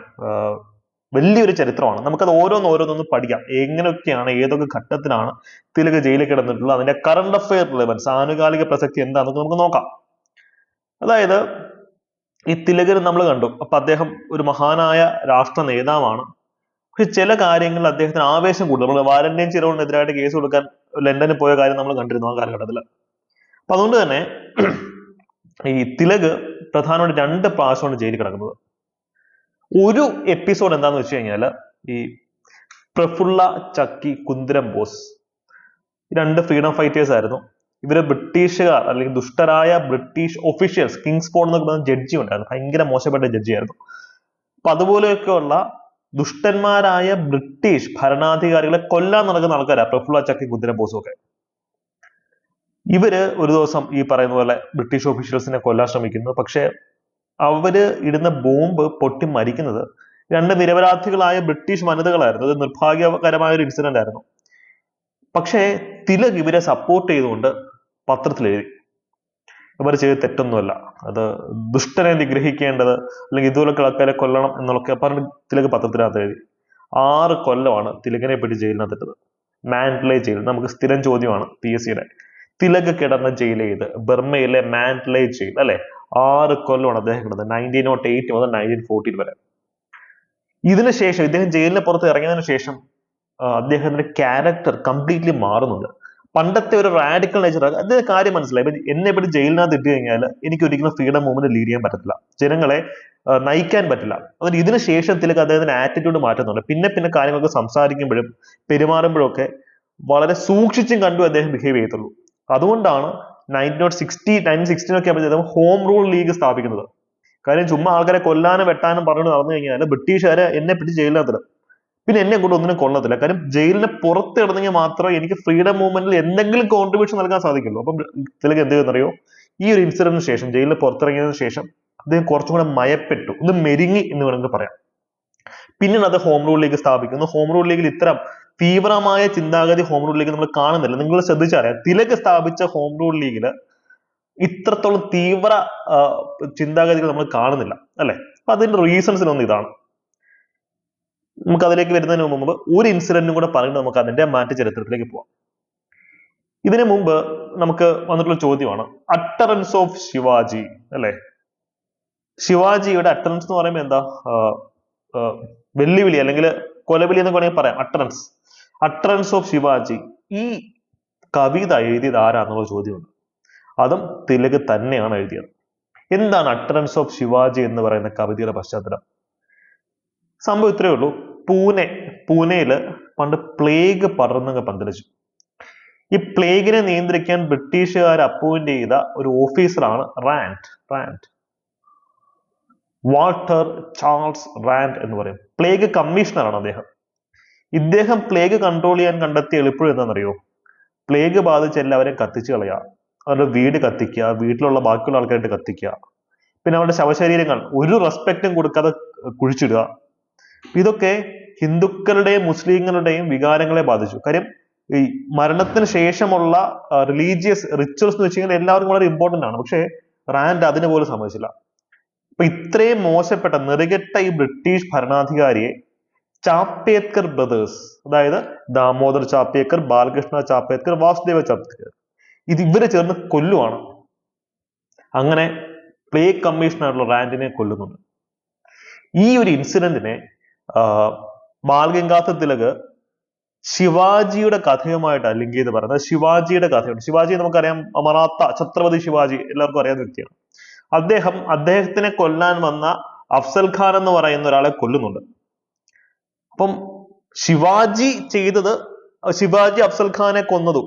വലിയൊരു ചരിത്രമാണ്. നമുക്കത് ഓരോന്നൊന്ന് പഠിക്കാം. എങ്ങനെയൊക്കെയാണ്, ഏതൊക്കെ ഘട്ടത്തിലാണ് തിലക് ജയിലിൽ കിടന്നിട്ടുള്ളത്, അതിന്റെ കറണ്ട് അഫെയർ റിലവൻസ്, ആനുകാലിക പ്രസക്തി എന്താണെന്ന് നമുക്ക് നോക്കാം. അതായത് ഈ തിലകിന് നമ്മൾ കണ്ടു, അപ്പൊ അദ്ദേഹം ഒരു മഹാനായ രാഷ്ട്ര നേതാവാണ്. പക്ഷെ ചില കാര്യങ്ങളിൽ അദ്ദേഹത്തിന് ആവേശം കൂടുതൽ. നമ്മൾ വാലന്റൈൻ ചിറവിനെതിരായിട്ട് കേസ് കൊടുക്കാൻ ലണ്ടനിൽ പോയ കാര്യം നമ്മൾ കണ്ടിരുന്നു ആ കാലഘട്ടത്തിൽ. അപ്പൊ അതുകൊണ്ട് തന്നെ ഈ തിലക് പ്രധാനമായിട്ട് 2 പ്രാവശ്യമാണ് ജയിലിൽ കിടക്കുന്നത്. ഒരു എപ്പിസോഡ് എന്താന്ന് വെച്ച് കഴിഞ്ഞാൽ ഈ പ്രഫുള്ള ചക്കി കുന്തിരം ബോസ്, 2 ഫ്രീഡം ഫൈറ്റേഴ്സ് ആയിരുന്നു. ഇവര് ബ്രിട്ടീഷുകാർ അല്ലെങ്കിൽ ദുഷ്ടരായ ബ്രിട്ടീഷ് ഒഫീഷ്യൽസ്, കിങ്സ് ഫോർഡ് എന്നൊക്കെ പറയുന്ന ജഡ്ജി ഉണ്ടായിരുന്നു, ഭയങ്കര മോശപ്പെട്ട ജഡ്ജി ആയിരുന്നു. അപ്പൊ അതുപോലെയൊക്കെയുള്ള ദുഷ്ടന്മാരായ ബ്രിട്ടീഷ് ഭരണാധികാരികളെ കൊല്ലാൻ നടക്കുന്ന ആൾക്കാരാണ് പ്രഫുള്ള ചക്കി കുന്തിരം ബോസും ഒക്കെ. ഇവര് ഒരു ദിവസം ഈ പറയുന്ന പോലെ ബ്രിട്ടീഷ് ഓഫീഷ്യൽസിനെ കൊല്ലാൻ ശ്രമിക്കുന്നു. പക്ഷെ അവര് ഇടുന്ന ബോംബ് പൊട്ടി മരിക്കുന്നത് 2 നിരപരാധികളായ ബ്രിട്ടീഷ് വനിതകളായിരുന്നു. അത് നിർഭാഗ്യകരമായ ഒരു ഇൻസിഡന്റ് ആയിരുന്നു. പക്ഷേ തിലക് ഇവരെ സപ്പോർട്ട് ചെയ്തുകൊണ്ട് പത്രത്തിൽ എഴുതി, ഇവർ ചെയ്ത് തെറ്റൊന്നുമല്ല, അത് ദുഷ്ടനെ നിഗ്രഹിക്കേണ്ടത് അല്ലെങ്കിൽ ഇതുപോലൊക്കെ ആൾക്കാരെ കൊല്ലണം എന്നൊക്കെ പറഞ്ഞ് തിലക് പത്രത്തിനകത്ത് എഴുതി. 6 കൊല്ലമാണ് തിലകിനെ പറ്റി ജയിലിനകത്തിട്ടത്. മാൻഡ്ലെ ജയിൽ, നമുക്ക് സ്ഥിരം ചോദ്യമാണ് PSCയുടെ. തിലക് കിടന്ന ജയിൽ ഏത്? ബർമയിലെ മാൻഡ്ലെ ജയിൽ, അല്ലെ? 6 കൊല്ലമാണ് അദ്ദേഹം കിടന്നത്, 1908 മുതൽ 1914 വരെ. ഇതിനുശേഷം ഇദ്ദേഹം ജയിലിന് പുറത്ത് ഇറങ്ങിയതിനു ശേഷം അദ്ദേഹത്തിന്റെ ക്യാരക്ടർ കംപ്ലീറ്റ്ലി മാറുന്നുണ്ട്. പണ്ടത്തെ ഒരു റാഡിക്കൽ നേച്ചർ, അതിന്റെ കാര്യം മനസ്സിലായി. ഇപ്പൊ എന്നെ പറ്റി ജയിലിനകത്ത് ഇട്ട് കഴിഞ്ഞാൽ എനിക്ക് ഒരിക്കലും ഫ്രീഡം മൂവ്മെന്റ് ലീഡ് ചെയ്യാൻ പറ്റത്തില്ല, ജനങ്ങളെ നയിക്കാൻ പറ്റില്ല. അതുകൊണ്ട് ഇതിനു ശേഷം തിലക് അദ്ദേഹത്തിന്റെ ആറ്റിറ്റ്യൂഡ് മാറ്റുന്നുണ്ട്. പിന്നെ കാര്യങ്ങളൊക്കെ സംസാരിക്കുമ്പോഴും പെരുമാറുമ്പോഴും ഒക്കെ വളരെ സൂക്ഷിച്ചും കണ്ടു അദ്ദേഹം ബിഹേവ് ചെയ്യത്തുള്ളൂ. അതുകൊണ്ടാണ് 1916 ഒക്കെ ആകുമ്പോഴത്തേക്കും ഹോം റൂൾ ലീഗ് സ്ഥാപിക്കുന്നത്. കാര്യം ചുമ്മാ ആൾക്കാരെ കൊല്ലാനും വെട്ടാനും പറഞ്ഞിട്ട് നടന്നു കഴിഞ്ഞാൽ ബ്രിട്ടീഷുകാരെ എന്നെ പറ്റി ജയിലിനകത്തിടും, പിന്നെ എന്നെ കൊണ്ട് ഒന്നിനും കൊള്ളത്തില്ല. കാര്യം ജയിലിനെ പുറത്ത് ഇടന്നെങ്കിൽ മാത്രമേ എനിക്ക് ഫ്രീഡം മൂവ്മെന്റിൽ എന്തെങ്കിലും കോൺട്രിബ്യൂഷൻ നൽകാൻ സാധിക്കുള്ളൂ. അപ്പം തിലക് എന്ത് ചെയ്യുന്നറിയോ, ഈ ഒരു ഇൻസിഡന്റിന് ശേഷം, ജയിലിൽ പുറത്തിറങ്ങിയതിനു ശേഷം അദ്ദേഹം കുറച്ചും കൂടെ മയപ്പെട്ടു, ഒന്ന് മെരുങ്ങി എന്ന് വേണമെങ്കിൽ പറയാം. പിന്നീട് അത് ഹോം റൂൾ ലീഗ് സ്ഥാപിക്കുന്നു. ഹോം റൂൾ ലീഗിൽ ഇത്തരം തീവ്രമായ ചിന്താഗതി ഹോം റൂൾ ലീഗ് നമ്മൾ കാണുന്നില്ല. നിങ്ങൾ ശ്രദ്ധിച്ചറിയാം, തിലക് സ്ഥാപിച്ച ഹോം റൂൾ ലീഗില് ഇത്രത്തോളം തീവ്ര ചിന്താഗതികൾ നമ്മൾ കാണുന്നില്ല, അല്ലെ? അപ്പൊ അതിന്റെ റീസൺസിലൊന്നും ഇതാണ്. നമുക്ക് അതിലേക്ക് വരുന്നതിന് മുമ്പ് ഒരു ഇൻസിഡന്റും കൂടെ പറഞ്ഞിട്ട് നമുക്ക് അതിന്റെ മാറ്റ ചരിത്രത്തിലേക്ക് പോവാം. ഇതിനു മുമ്പ് നമുക്ക് വന്നിട്ടുള്ള ചോദ്യമാണ് അട്ടറൻസ് ഓഫ് ശിവാജി, അല്ലെ? ശിവാജിയുടെ അട്ടറൻസ് എന്ന് പറയുമ്പോൾ എന്താ? വെല്ലുവിളി അല്ലെങ്കിൽ കൊലവിളി എന്നൊക്കെ വേണമെങ്കിൽ പറയാം. അട്ടറൻസ് ഓഫ് ശിവാജി, ഈ കവിത എഴുതിയത് ആരാന്നുള്ള ചോദ്യമുണ്ട്. അതും തിലക് തന്നെയാണ് എഴുതിയത്. എന്താണ് അട്ടറൻസ് ഓഫ് ശിവാജി എന്ന് പറയുന്ന കവിതയുടെ പശ്ചാത്തലം? സംഭവം ഇത്രയേ ഉള്ളൂ. പൂനെയില് പണ്ട് പ്ലേഗ് പടർന്നങ്ങ് പന്തലിച്ചു. ഈ പ്ലേഗിനെ നിയന്ത്രിക്കാൻ ബ്രിട്ടീഷുകാർ അപ്പോയിന്റ് ചെയ്ത ഒരു ഓഫീസറാണ് റാൻഡ്, വാൾട്ടർ ചാൾസ് റാൻഡ് എന്ന് പറയും. പ്ലേഗ് കമ്മീഷണറാണ് അദ്ദേഹം. ഇദ്ദേഹം പ്ലേഗ് കൺട്രോൾ ചെയ്യാൻ കണ്ടെത്തിയ എളുപ്പം എന്താണെന്നറിയോ? പ്ലേഗ് ബാധിച്ച എല്ലാവരെയും കത്തിച്ചു കളയുക. അവരുടെ വീട് കത്തിക്കുക, വീട്ടിലുള്ള ബാക്കിയുള്ള ആൾക്കാരായിട്ട് കത്തിക്കുക, പിന്നെ അവരുടെ ശവശരീരങ്ങൾ ഒരു റെസ്പെക്റ്റും കൊടുക്കാതെ കുഴിച്ചിടുക. ഇതൊക്കെ ഹിന്ദുക്കളുടെയും മുസ്ലിങ്ങളുടെയും വികാരങ്ങളെ ബാധിച്ചു. കാര്യം ഈ മരണത്തിന് ശേഷമുള്ള റിലീജിയസ് റിച്വൽസ് എന്ന് വെച്ച് കഴിഞ്ഞാൽ എല്ലാവർക്കും വളരെ ഇമ്പോർട്ടന്റ് ആണ്. പക്ഷേ റാൻഡ് അതിന് പോലും സമ്മതിച്ചില്ല. അപ്പൊ ഇത്രയും മോശപ്പെട്ട നെറുകെട്ട ഈ ബ്രിട്ടീഷ് ഭരണാധികാരിയെ ചാപ്പേത്കർ ബ്രദേഴ്സ്, അതായത് ദാമോദർ ചാപ്പേക്കർ, ബാലകൃഷ്ണ ചാപ്പേത്കർ, വാസുദേവ ചാപ്പേത്കർ, ഇവര് ചേർന്ന് കൊല്ലുവാണ്. അങ്ങനെ പ്ലേഗ് കമ്മീഷണറുള്ള റാൻഡിനെ കൊല്ലുന്നുണ്ട്. ഈ ഒരു ഇൻസിഡന്റിനെ ബാൽ ഗംഗാധർ തിലക് ശിവാജിയുടെ കഥയുമായിട്ടാണ് ലിങ്ക് ചെയ്ത് പറയുന്നത്. ശിവാജിയുടെ കഥയുണ്ട്. ശിവാജി നമുക്കറിയാം, മറാത്ത ഛത്രപതി ശിവാജി എല്ലാവർക്കും അറിയാവുന്ന വ്യക്തിയാണ്. അദ്ദേഹത്തിനെ കൊല്ലാൻ വന്ന അഫ്സൽ ഖാൻ എന്ന് പറയുന്ന ഒരാളെ കൊല്ലുന്നുണ്ട്. അപ്പം ശിവാജി ചെയ്തത്, ശിവാജി അഫ്സൽ ഖാനെ കൊന്നതും,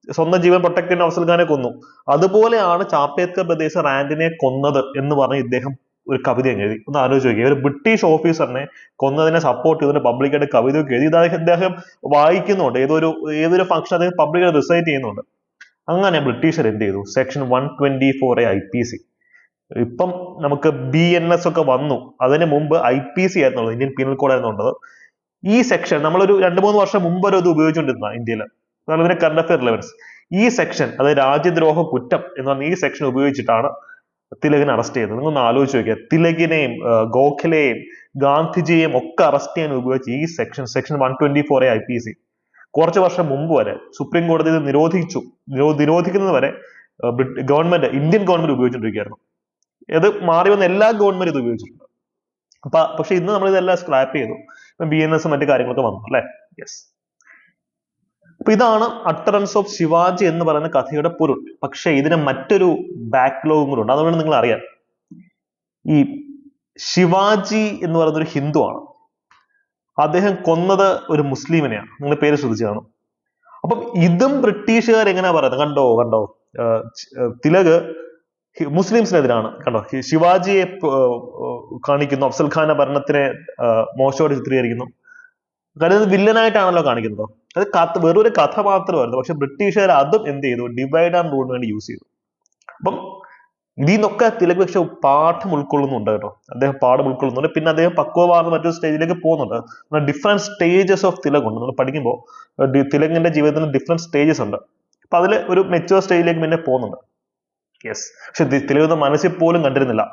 സ്വന്തം ജീവൻ പ്രൊട്ടക്ട് ചെയ്യുന്ന അഫ്സൽ ഖാനെ കൊന്നു, അതുപോലെയാണ് ചാപ്പേത്കർ ബ്രദേഴ്സ് റാൻഡിനെ കൊന്നത് എന്ന് പറഞ്ഞ് ഇദ്ദേഹം ഒരു കവിത എഴുതി. ഒന്ന് ആലോചിച്ച് നോക്കിയ ഒരു ബ്രിട്ടീഷ് ഓഫീസറിനെ കൊന്നതിനെ സപ്പോർട്ട് ചെയ്തതിന് പബ്ലിക്കായിട്ട് കവിതയൊക്കെ എഴുതി. ഇത് അദ്ദേഹം വായിക്കുന്നുണ്ട്. ഏതൊരു ഫംഗ്ഷൻ അദ്ദേഹം പബ്ലിക്കായിട്ട് റിസൈറ്റ് ചെയ്യുന്നുണ്ട്. അങ്ങനെ ബ്രിട്ടീഷർ എന്ത് ചെയ്തു? സെക്ഷൻ 124A IPC, ഇപ്പം നമുക്ക് BNS ഒക്കെ വന്നു, അതിന് മുമ്പ് IPC ആയിരുന്നുള്ളൂ, ഇന്ത്യൻ പീനൽ കോഡ് ആയിരുന്നുള്ളത്. ഈ സെക്ഷൻ നമ്മളൊരു 2-3 വർഷം മുമ്പ് വരെ ഇത് ഉപയോഗിച്ചുകൊണ്ടിരുന്ന ഇന്ത്യയിൽ, അതിന് കറണ്ട് അഫയർ റിലവൻസ്. ഈ സെക്ഷൻ, അതായത് രാജ്യദ്രോഹ കുറ്റം എന്ന് പറഞ്ഞ ഈ സെക്ഷൻ ഉപയോഗിച്ചിട്ടാണ് തിലകിനെ അറസ്റ്റ് ചെയ്യുന്നത്. നിങ്ങളൊന്ന് ആലോചിച്ച് നോക്കിയാൽ, തിലകിനെയും ഗോഖലെയും ഗാന്ധിജിയെയും ഒക്കെ അറസ്റ്റ് ചെയ്യാൻ ഉപയോഗിച്ച ഈ സെക്ഷൻ 124A IPC കുറച്ച് വർഷം മുമ്പ് വരെ സുപ്രീം കോടതി ഇത് നിരോധിക്കുന്നത് വരെ ഇന്ത്യൻ ഗവൺമെന്റ് ഉപയോഗിച്ചുകൊണ്ടിരിക്കുകയായിരുന്നു. ഇത് മാറി വന്ന എല്ലാ ഗവൺമെന്റ് ഇത് ഉപയോഗിച്ചിട്ടുണ്ട്. പക്ഷെ ഇന്ന് നമ്മൾ ഇതെല്ലാം സ്ക്രാപ്പ് ചെയ്തു. BNS മറ്റു കാര്യങ്ങളൊക്കെ വന്നു അല്ലെ. യെസ്. അപ്പൊ ഇതാണ് അട്ടറൻസ് ഓഫ് ശിവാജി എന്ന് പറയുന്ന കഥയുടെ പൊരുൾ. പക്ഷെ ഇതിന് മറ്റൊരു ബാക്ക്ലോഗും കൂടെ ഉണ്ട്. അതുകൊണ്ട് നിങ്ങൾ അറിയാം, ഈ ശിവാജി എന്ന് പറയുന്ന ഒരു ഹിന്ദു ആണ്. അദ്ദേഹം കൊന്നത് ഒരു മുസ്ലിമിനെയാണ്. നിങ്ങൾ പേര് ശ്രദ്ധിച്ചു കാണും. അപ്പം ഇതും ബ്രിട്ടീഷുകാർ എങ്ങനെയാ പറയുന്നത്? കണ്ടോ തിലക് മുസ്ലിംസിനെതിരാണ്. കണ്ടോ, ശിവാജിയെ കാണിക്കുന്നു, അഫ്സൽ ഖാന്റെ ഭരണത്തിനെ മോശമായിട്ട് ചിത്രീകരിക്കുന്നു. കാര്യം അത് വില്ലനായിട്ടാണല്ലോ കാണിക്കുന്നത്. അത് വെറൊരു കഥ മാത്രമായിരുന്നു. പക്ഷെ ബ്രിട്ടീഷുകാർ അതും എന്ത് ചെയ്തു? ഡിവൈഡ് ആൻഡ് റൂളിന് വേണ്ടി യൂസ് ചെയ്തു. അപ്പം ഇതിൽ നിന്നൊക്കെ തിലക് പക്ഷെ പാഠം ഉൾക്കൊള്ളുന്നുണ്ട് കേട്ടോ. അദ്ദേഹം പാഠം ഉൾക്കൊള്ളുന്നുണ്ട്. പിന്നെ അദ്ദേഹം പക്വമാർന്ന മറ്റൊരു സ്റ്റേജിലേക്ക് പോകുന്നുണ്ട്. ഡിഫറെന്റ് സ്റ്റേജസ് ഓഫ് തിലക് ഉണ്ട്. നമ്മൾ പഠിക്കുമ്പോൾ തിലകിന്റെ ജീവിതത്തിൽ ഡിഫറെന്റ് സ്റ്റേജസ് ഉണ്ട്. അപ്പൊ അതിൽ ഒരു മെച്ചുവർ സ്റ്റേജിലേക്ക് പിന്നെ പോകുന്നുണ്ട്. യെസ്. പക്ഷെ തിലക് മനസ്സിൽ പോലും കണ്ടിരുന്നില്ല.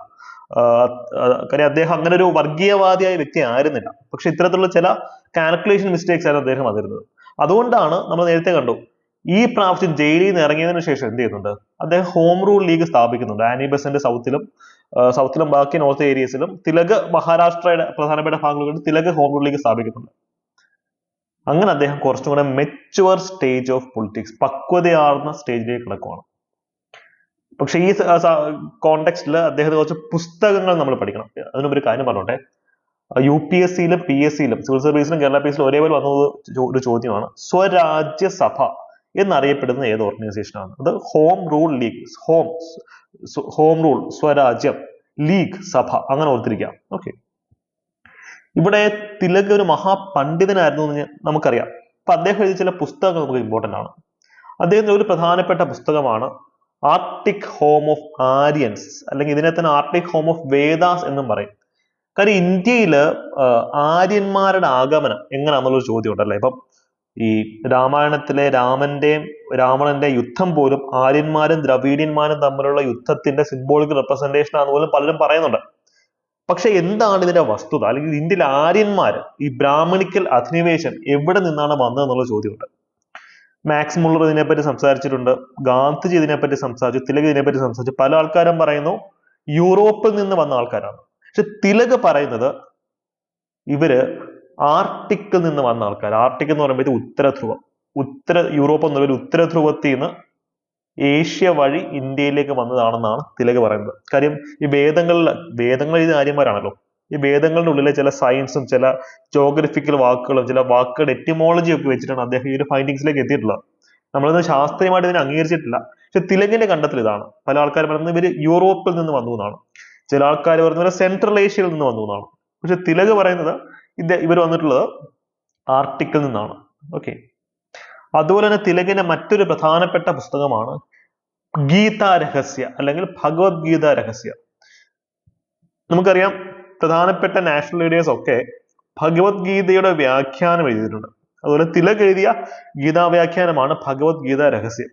കാര്യം അദ്ദേഹം അങ്ങനെ ഒരു വർഗീയവാദിയായ വ്യക്തി ആയിരുന്നില്ല. പക്ഷെ ഇത്തരത്തിലുള്ള ചില കാൽക്കുലേഷൻ മിസ്റ്റേക്സ് ആയിരുന്നു അദ്ദേഹം വന്നിരുന്നത്. അതുകൊണ്ടാണ് നമ്മൾ നേരത്തെ കണ്ടു, ഈ പ്രാവശ്യം ജയിലിൽ നിന്ന് ഇറങ്ങിയതിനു ശേഷം എന്ത് ചെയ്യുന്നുണ്ട്? അദ്ദേഹം ഹോം റൂൾ ലീഗ് സ്ഥാപിക്കുന്നുണ്ട്. ആനി ബെസന്റ് സൗത്തിലും ബാക്കി നോർത്ത് ഏരിയസിലും, തിലക് മഹാരാഷ്ട്രയുടെ പ്രധാനപ്പെട്ട ഭാഗങ്ങളിൽ തിലക് ഹോം റൂൾ ലീഗ് സ്ഥാപിക്കുന്നുണ്ട്. അങ്ങനെ അദ്ദേഹം കുറച്ചും കൂടെ മെച്ചുവർ സ്റ്റേജ് ഓഫ് പൊളിറ്റിക്സ്, പക്വതയാർന്ന സ്റ്റേജിലേക്ക് കിടക്കുവാണ്. പക്ഷെ ഈ കോണ്ടെക്സ്റ്റിൽ അദ്ദേഹത്തെ കുറച്ച് പുസ്തകങ്ങൾ നമ്മൾ പഠിക്കണം. അതിനൊരു കാര്യം പറഞ്ഞോട്ടെ, UPSCയിലും PSCയിലും സിവിൽ സർവീസിലും കേരള PSCയിലും ഒരേപോലെ വന്നത് ഒരു ചോദ്യമാണ്. സ്വരാജ്യ സഭ എന്നറിയപ്പെടുന്ന ഏത് ഓർഗനൈസേഷനാണ്? അത് home rule league. Home rule, സ്വരാജ്യം, ലീഗ്, സഭ, അങ്ങനെ ഓർത്തിരിക്കാം. ഓക്കെ. ഇവിടെ തിലക് ഒരു മഹാപണ്ഡിതനായിരുന്നു എന്ന് നമുക്കറിയാം. അപ്പൊ അദ്ദേഹം എഴുതിയ ചില പുസ്തകങ്ങൾ നമുക്ക് ഇമ്പോർട്ടന്റ് ആണ്. അദ്ദേഹത്തിന്റെ ഒരു പ്രധാനപ്പെട്ട പുസ്തകമാണ് ആർട്ടിക് ഹോം ഓഫ് ആര്യൻസ്, അല്ലെങ്കിൽ ഇതിനെ തന്നെ ആർട്ടിക് ഹോം ഓഫ് വേദാസ് എന്നും പറയും. കാര്യം ഇന്ത്യയില് ആര്യന്മാരുടെ ആഗമനം എങ്ങനെയാണെന്നുള്ളൊരു ചോദ്യം ഉണ്ടല്ലേ. ഇപ്പം ഈ രാമായണത്തിലെ രാവണന്റെ യുദ്ധം പോലും ആര്യന്മാരും ദ്രവീഡിയന്മാരും തമ്മിലുള്ള യുദ്ധത്തിന്റെ സിംബോളിക് റെപ്രസെന്റേഷൻ ആണെന്ന് പോലും പലരും പറയുന്നുണ്ട്. പക്ഷെ എന്താണ് ഇതിന്റെ വസ്തുത? അല്ലെങ്കിൽ ഇന്ത്യയിൽ ആര്യന്മാര്, ഈ ബ്രാഹ്മണിക്കൽ അധിനിവേശം എവിടെ നിന്നാണ് വന്നതെന്നുള്ള ചോദ്യമുണ്ട്. മാക്സ് മുള്ളർ ഇതിനെപ്പറ്റി സംസാരിച്ചിട്ടുണ്ട്, ഗാന്ധിജി ഇതിനെപ്പറ്റി സംസാരിച്ചു, തിലക് ഇതിനെപ്പറ്റി സംസാരിച്ചു. പല ആൾക്കാരും പറയുന്നു യൂറോപ്പിൽ നിന്ന് വന്ന ആൾക്കാരാണ്. പക്ഷെ തിലക് പറയുന്നത് ഇവര് ആർട്ടിക്കിൽ നിന്ന് വന്ന ആൾക്കാർ. ആർട്ടിക് എന്ന് പറയുമ്പോൾ ഉത്തരധ്രുവം, യൂറോപ്പ് എന്നുള്ള ഉത്തര ധ്രുവത്തിൽ നിന്ന് ഏഷ്യ വഴി ഇന്ത്യയിലേക്ക് വന്നതാണെന്നാണ് തിലക് പറയുന്നത്. കാര്യം ഈ വേദങ്ങൾ ഇത് ആര്യന്മാരാണല്ലോ. ഈ വേദങ്ങളുടെ ഉള്ളിലെ ചില സയൻസും ചില ജോഗ്രഫിക്കൽ വാക്കുകളും ചില വാക്കുകളുടെ എറ്റിമോളജി ഒക്കെ വെച്ചിട്ടാണ് അദ്ദേഹം ഈ ഒരു ഫൈൻഡിങ്സിലേക്ക് എത്തിയിട്ടുള്ളത്. നമ്മളിത് ശാസ്ത്രീയമായിട്ട് ഇതിനെ അംഗീകരിച്ചിട്ടില്ല. പക്ഷെ തിലകിന്റെ കണ്ടെത്തൽ ഇതാണ്. പല ആൾക്കാർ പറയുന്നത് ഇവര് യൂറോപ്പിൽ നിന്ന് വന്നു എന്നാണ്. ചില ആൾക്കാർ പറയുന്നത് സെൻട്രൽ ഏഷ്യയിൽ നിന്ന് വന്നു എന്നാണ്. പക്ഷെ തിലക് പറയുന്നത് ഇവർ വന്നിട്ടുള്ളത് ആർട്ടിക്കിൽ നിന്നാണ്. ഓക്കെ. അതുപോലെ തന്നെ തിലകിന്റെ മറ്റൊരു പ്രധാനപ്പെട്ട പുസ്തകമാണ് ഗീത രഹസ്യ അല്ലെങ്കിൽ ഭഗവത്ഗീത രഹസ്യ. നമുക്കറിയാം പ്രധാനപ്പെട്ട നാഷണൽ ലീഡേഴ്സ് ഒക്കെ ഭഗവത്ഗീതയുടെ വ്യാഖ്യാനം എഴുതിയിട്ടുണ്ട്. അതുപോലെ തിലക് എഴുതിയ ഗീതാ വ്യാഖ്യാനമാണ് ഭഗവത്ഗീത രഹസ്യം.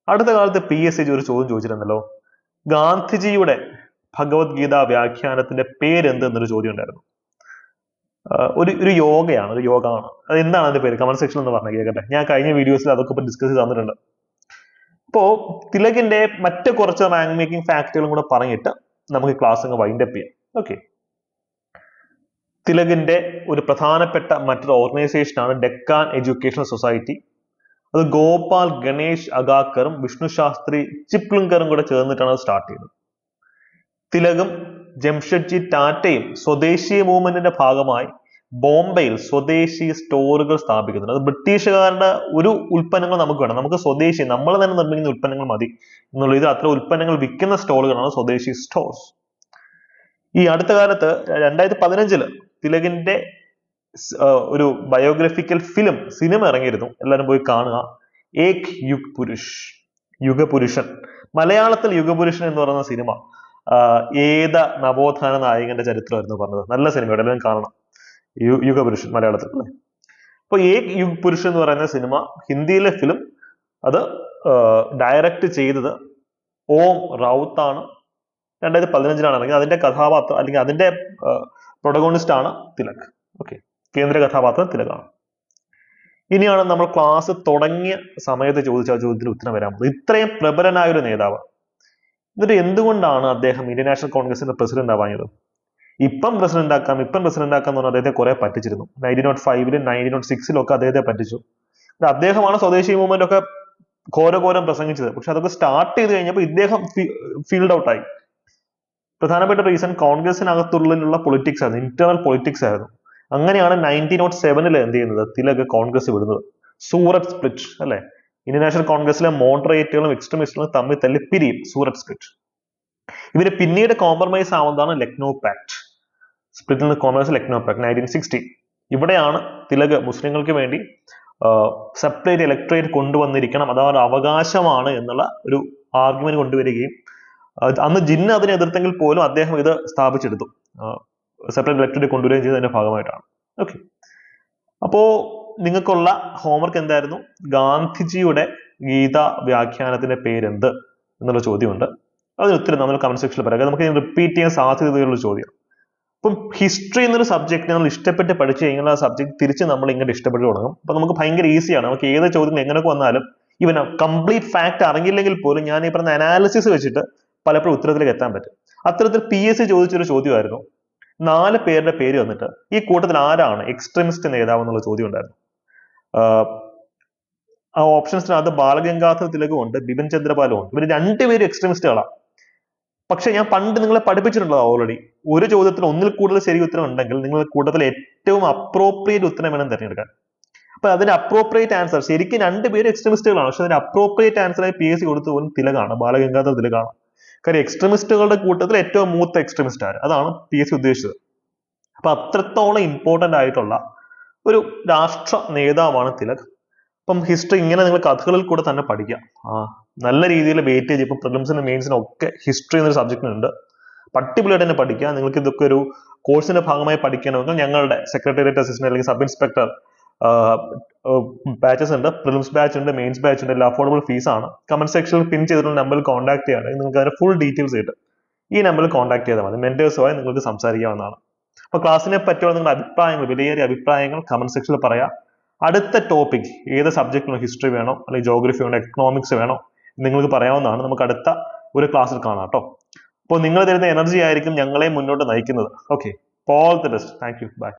അടുത്ത കാലത്ത് PSC ഒരു ചോദ്യം ചോദിച്ചിരുന്നല്ലോ, ഗാന്ധിജിയുടെ ഭഗവത്ഗീത വ്യാഖ്യാനത്തിന്റെ പേരെന്ത് എന്നൊരു ചോദ്യം ഉണ്ടായിരുന്നു. ഒരു യോഗയാണ്, ഒരു യോഗമാണ്. അത് എന്താണ് അതിന്റെ പേര്? കമന്റ് സെക്ഷനിൽ ഒന്ന് പറഞ്ഞു കേൾക്കട്ടെ. ഞാൻ കഴിഞ്ഞ വീഡിയോസിൽ അതൊക്കെ ഇപ്പൊ ഡിസ്കസ് ചെയ്ത് തന്നിട്ടുണ്ട്. അപ്പോ തിലകിന്റെ മറ്റു കുറച്ച് റാങ്ക് മേക്കിംഗ് ഫാക്ടുകളും കൂടെ പറഞ്ഞിട്ട് നമുക്ക് ക്ലാസ് അങ്ങ് വൈൻഡ് അപ്പ് ചെയ്യാം. ഓക്കെ, തിലകിന്റെ ഒരു പ്രധാനപ്പെട്ട മറ്റൊരു ഓർഗനൈസേഷനാണ് ഡെക്കാൻ എഡ്യൂക്കേഷണൽ സൊസൈറ്റി. അത് ഗോപാൽ ഗണേഷ് അഗാക്കറും വിഷ്ണു ശാസ്ത്രി ചിപ്ലിങ്കറും കൂടെ ചേർന്നിട്ടാണ് അത് സ്റ്റാർട്ട് ചെയ്തത്. തിലകും ജംഷഡ്ജി ടാറ്റയും സ്വദേശി മൂവ്മെന്റിന്റെ ഭാഗമായി ബോംബെയിൽ സ്വദേശി സ്റ്റോറുകൾ സ്ഥാപിക്കുന്നുണ്ട്. അത് ബ്രിട്ടീഷുകാരുടെ ഒരു ഉൽപ്പന്നങ്ങൾ നമുക്ക് വേണം, നമുക്ക് സ്വദേശി നമ്മൾ തന്നെ നിർമ്മിക്കുന്ന ഉൽപ്പന്നങ്ങൾ മതി എന്നുള്ള ഇത് അത്ര ഉൽപ്പന്നങ്ങൾ വിൽക്കുന്ന സ്റ്റോറുകളാണ് സ്വദേശി സ്റ്റോഴ്സ്. ഈ അടുത്ത കാലത്ത് 2015 തിലകിന്റെ ഒരു ബയോഗ്രഫിക്കൽ സിനിമ ഇറങ്ങിയിരുന്നു. എല്ലാവരും പോയി കാണുക. ഏക് യുഗ് പുരുഷ്, യുഗപുരുഷൻ. മലയാളത്തിൽ യുഗപുരുഷൻ എന്ന് പറയുന്ന സിനിമ ഏത നവോത്ഥാന നായകന്റെ ചരിത്രമായിരുന്നു പറഞ്ഞത്. നല്ല സിനിമയുടെ എല്ലാവരും കാണണം. യുഗപുരുഷൻ മലയാളത്തിൽ അല്ലേ. അപ്പൊ ഏക് യുഗ് പുരുഷൻ എന്ന് പറയുന്ന സിനിമ ഹിന്ദിയിലെ ഫിലിം, അത് ഡയറക്റ്റ് ചെയ്തത് ഓം റൌത്ത് ആണ്. 2015 ഇറങ്ങിയത്. അതിന്റെ കഥാപാത്രം അല്ലെങ്കിൽ അതിന്റെ പ്രൊട്ടഗോണിസ്റ്റ് ആണ് തിലക്. ഓക്കെ, കേന്ദ്ര കഥാപാത്രം തിലകാണ്. ഇനിയാണ് നമ്മൾ ക്ലാസ് തുടങ്ങിയ സമയത്ത് ചോദിച്ച ചോദ്യത്തിന് ഉത്തരം വരാൻ പോകുന്നത്. ഇത്രയും പ്രബലനായ ഒരു നേതാവ്, എന്നിട്ട് എന്തുകൊണ്ടാണ് അദ്ദേഹം ഇന്ത്യൻ നാഷണൽ കോൺഗ്രസിന്റെ പ്രസിഡന്റ് ആവാഞ്ഞത്? ഇപ്പം പ്രസിഡന്റ് ആക്കാം എന്ന് പറഞ്ഞാൽ അദ്ദേഹത്തെ കുറെ പറ്റിച്ചിരുന്നു. 1905 1906 ഒക്കെ അദ്ദേഹത്തെ പറ്റിച്ചു. അദ്ദേഹമാണ് സ്വദേശി മൂവ്മെന്റ് ഒക്കെ ഘോരഘോരം പ്രസംഗിച്ചത്. പക്ഷെ അതൊക്കെ സ്റ്റാർട്ട് ചെയ്ത് കഴിഞ്ഞപ്പോൾ ഇദ്ദേഹം ഫീൽഡ് ഔട്ട് ആയി. പ്രധാനപ്പെട്ട റീസൺ കോൺഗ്രസിനകത്തുള്ളിലുള്ള പൊളിറ്റിക്സ് ആയിരുന്നു, ഇന്റേണൽ പൊളിറ്റിക്സ് ആയിരുന്നു. അങ്ങനെയാണ് 1907 എന്ത് ചെയ്യുന്നത്, തിലക് കോൺഗ്രസ് വിടുന്നത്. സൂററ്റ് സ്പ്ലിറ്റ് അല്ലെ, ഇന്ത്യൻ നാഷണൽ കോൺഗ്രസിലെ മോഡറേറ്റുകളും എക്സ്ട്രീമിസ്റ്റുകളും തമ്മിൽ തല്ലി പിരിയും, സൂററ്റ് സ്പ്ലിറ്റ്. ഇവര് പിന്നീട് കോംപ്രമൈസ് ആവുന്നതാണ് ലക്നൗ പാക്ട്. സ്പ്ലിറ്റിൽ നിന്ന് കോംപ്രമൈസ് ലക്നൗ പാക്ട് 1960. ഇവിടെയാണ് തിലക് മുസ്ലിങ്ങൾക്ക് വേണ്ടി സെപ്പറേറ്റ് ഇലക്ട്രേറ്റ് കൊണ്ടുവന്നിരിക്കണം, അതൊരു അവകാശമാണ് എന്നുള്ള ഒരു ആർഗ്യുമെന്റ് കൊണ്ടുവരികയും അന്ന് ജിന്ന അതിനെ എതിർത്തെങ്കിൽ പോലും അദ്ദേഹം ഇത് സ്ഥാപിച്ചെടുത്തു, സെപ്പറേറ്റ് ഇലക്ട്രേറ്റ് കൊണ്ടുവരികയും ചെയ്തതിന്റെ ഭാഗമായിട്ടാണ്. ഓക്കെ, അപ്പോ നിങ്ങൾക്കുള്ള ഹോംവർക്ക് എന്തായിരുന്നു? ഗാന്ധിജിയുടെ ഗീത വ്യാഖ്യാനത്തിന്റെ പേരെന്ത് എന്നുള്ള ചോദ്യമുണ്ട്. അതിന് ഉത്തരം നമ്മൾ കമന്റ് സെക്ഷനിൽ പറയാം. നമുക്ക് റിപ്പീറ്റ് ചെയ്യാൻ സാധ്യതയുള്ള ചോദ്യം. അപ്പം ഹിസ്റ്ററി എന്നൊരു സബ്ജക്ട് നമ്മൾ ഇഷ്ടപ്പെട്ട് പഠിച്ചു കഴിഞ്ഞാൽ ആ സബ്ജക്ട് തിരിച്ച് നമ്മൾ ഇങ്ങനെ ഇഷ്ടപ്പെട്ട് തുടങ്ങും. അപ്പൊ നമുക്ക് ഭയങ്കര ഈസിയാണ്. നമുക്ക് ഏത് ചോദ്യം എങ്ങനെയൊക്കെ വന്നാലും ഇവൻ കംപ്ലീറ്റ് ഫാക്ട് അറിയില്ലെങ്കിൽ പോലും ഞാൻ ഈ പറഞ്ഞ അനാലിസിസ് വെച്ചിട്ട് പലപ്പോഴും ഉത്തരത്തിലേക്ക് എത്താൻ പറ്റും. അത്തരത്തിൽ PSC ചോദിച്ചൊരു ചോദ്യമായിരുന്നു. 4 പേരുടെ പേര് വന്നിട്ട് ഈ കൂട്ടത്തിൽ ആരാണ് എക്സ്ട്രീമിസ്റ്റ് നേതാവ് എന്നുള്ള ചോദ്യം ഉണ്ടായിരുന്നു. ആ ഓപ്ഷൻസിനകത്ത് ബാലഗംഗാധർ തിലകും ഉണ്ട്, ബിപിൻ ചന്ദ്രപാലും ഉണ്ട്. ഇവർ 2 പേരും എക്സ്ട്രീമിസ്റ്റുകളാണ്. പക്ഷെ ഞാൻ പണ്ട് നിങ്ങളെ പഠിപ്പിച്ചിട്ടുള്ളത് ഓൾറെഡി, ഒരു ചോദ്യത്തിൽ ഒന്നിൽ കൂടുതൽ ശരി ഉത്തരം ഉണ്ടെങ്കിൽ നിങ്ങൾ കൂട്ടത്തിൽ ഏറ്റവും അപ്രോപ്രിയേറ്റ് ഉത്തരം വേണം തിരഞ്ഞെടുക്കാൻ. അപ്പൊ അതിന്റെ അപ്രോപ്രിയേറ്റ് ആൻസർ ശരിക്കും 2 പേരും എക്സ്ട്രീമിസ്റ്റുകളാണ്. പക്ഷെ അതിന്റെ അപ്രോപ്രിയേറ്റ് ആൻസറായി PSC കൊടുത്തു പോലും തിലകാണ്, ബാലഗംഗാധർ തിലകാണ്. കാര്യം എക്സ്ട്രീമിസ്റ്റുകളുടെ കൂട്ടത്തിൽ ഏറ്റവും മൂത്ത എക്സ്ട്രീമിസ്റ്റ് ആര്, അതാണ് PSC ഉദ്ദേശിച്ചത്. അപ്പൊ അത്രത്തോളം ഇമ്പോർട്ടന്റ് ആയിട്ടുള്ള ഒരു രാഷ്ട്ര നേതാവാണ് തിലക്. അപ്പം ഹിസ്റ്ററി ഇങ്ങനെ നിങ്ങൾ കഥകളിൽ കൂടെ തന്നെ പഠിക്കാം. നല്ല രീതിയിൽ വെയിറ്റേജ് ഇപ്പം പ്രിലിംസിനും മെയിൻസിനും ഒക്കെ ഹിസ്റ്ററി എന്നൊരു സബ്ജക്റ്റിനുണ്ട്. അടിപൊളിയായിട്ട് തന്നെ പഠിക്കുക. നിങ്ങൾക്ക് ഇതൊക്കെ ഒരു കോഴ്സിന്റെ ഭാഗമായി പഠിക്കണമെങ്കിൽ ഞങ്ങളുടെ സെക്രട്ടേറിയറ്റ് അസിസ്റ്റന്റ് അല്ലെങ്കിൽ സബ് ഇൻസ്പെക്ടർ ബാച്ചസ് ഉണ്ട്, പ്രിലിംസ് ബാച്ച് ഉണ്ട്, മെയിൻസ് ബാച്ച് ഉണ്ട്. എല്ലാം അഫോർഡബിൾ ഫീസ് ആണ്. കമന്റ് സെക്ഷനിൽ പിൻ ചെയ്തിട്ടുള്ള നമ്പറിൽ കോൺടാക്ട് ചെയ്യുകയാണെങ്കിൽ നിങ്ങൾക്ക് അതിന്റെ ഫുൾ ഡീറ്റെയിൽസ് കിട്ടും. ഈ നമ്പറിൽ കോൺടാക്ട് ചെയ്താൽ മതി. മെന്റേഴ്സുമായി നിങ്ങൾക്ക് സംസാരിക്കാവുന്നതാണ്. അപ്പൊ ക്ലാസ്സിനെ പറ്റിയുള്ള നിങ്ങളുടെ അഭിപ്രായങ്ങൾ, വിലയേറിയ അഭിപ്രായങ്ങൾ കമന്റ് സെക്ഷനിൽ പറയാം. അടുത്ത ടോപ്പിക് ഏത് സബ്ജക്റ്റിനോ, ഹിസ്റ്ററി വേണോ അല്ലെങ്കിൽ ജോഗ്രഫി വേണോ എക്കണോമിക്സ് വേണോ നിങ്ങൾക്ക് പറയാവുന്നതാണ്. നമുക്ക് അടുത്ത ഒരു ക്ലാസ്സിൽ കാണാം കേട്ടോ. അപ്പോൾ നിങ്ങൾ തരുന്ന എനർജി ആയിരിക്കും ഞങ്ങളെ മുന്നോട്ട് നയിക്കുന്നത്. Okay, all the best. Thank you, by.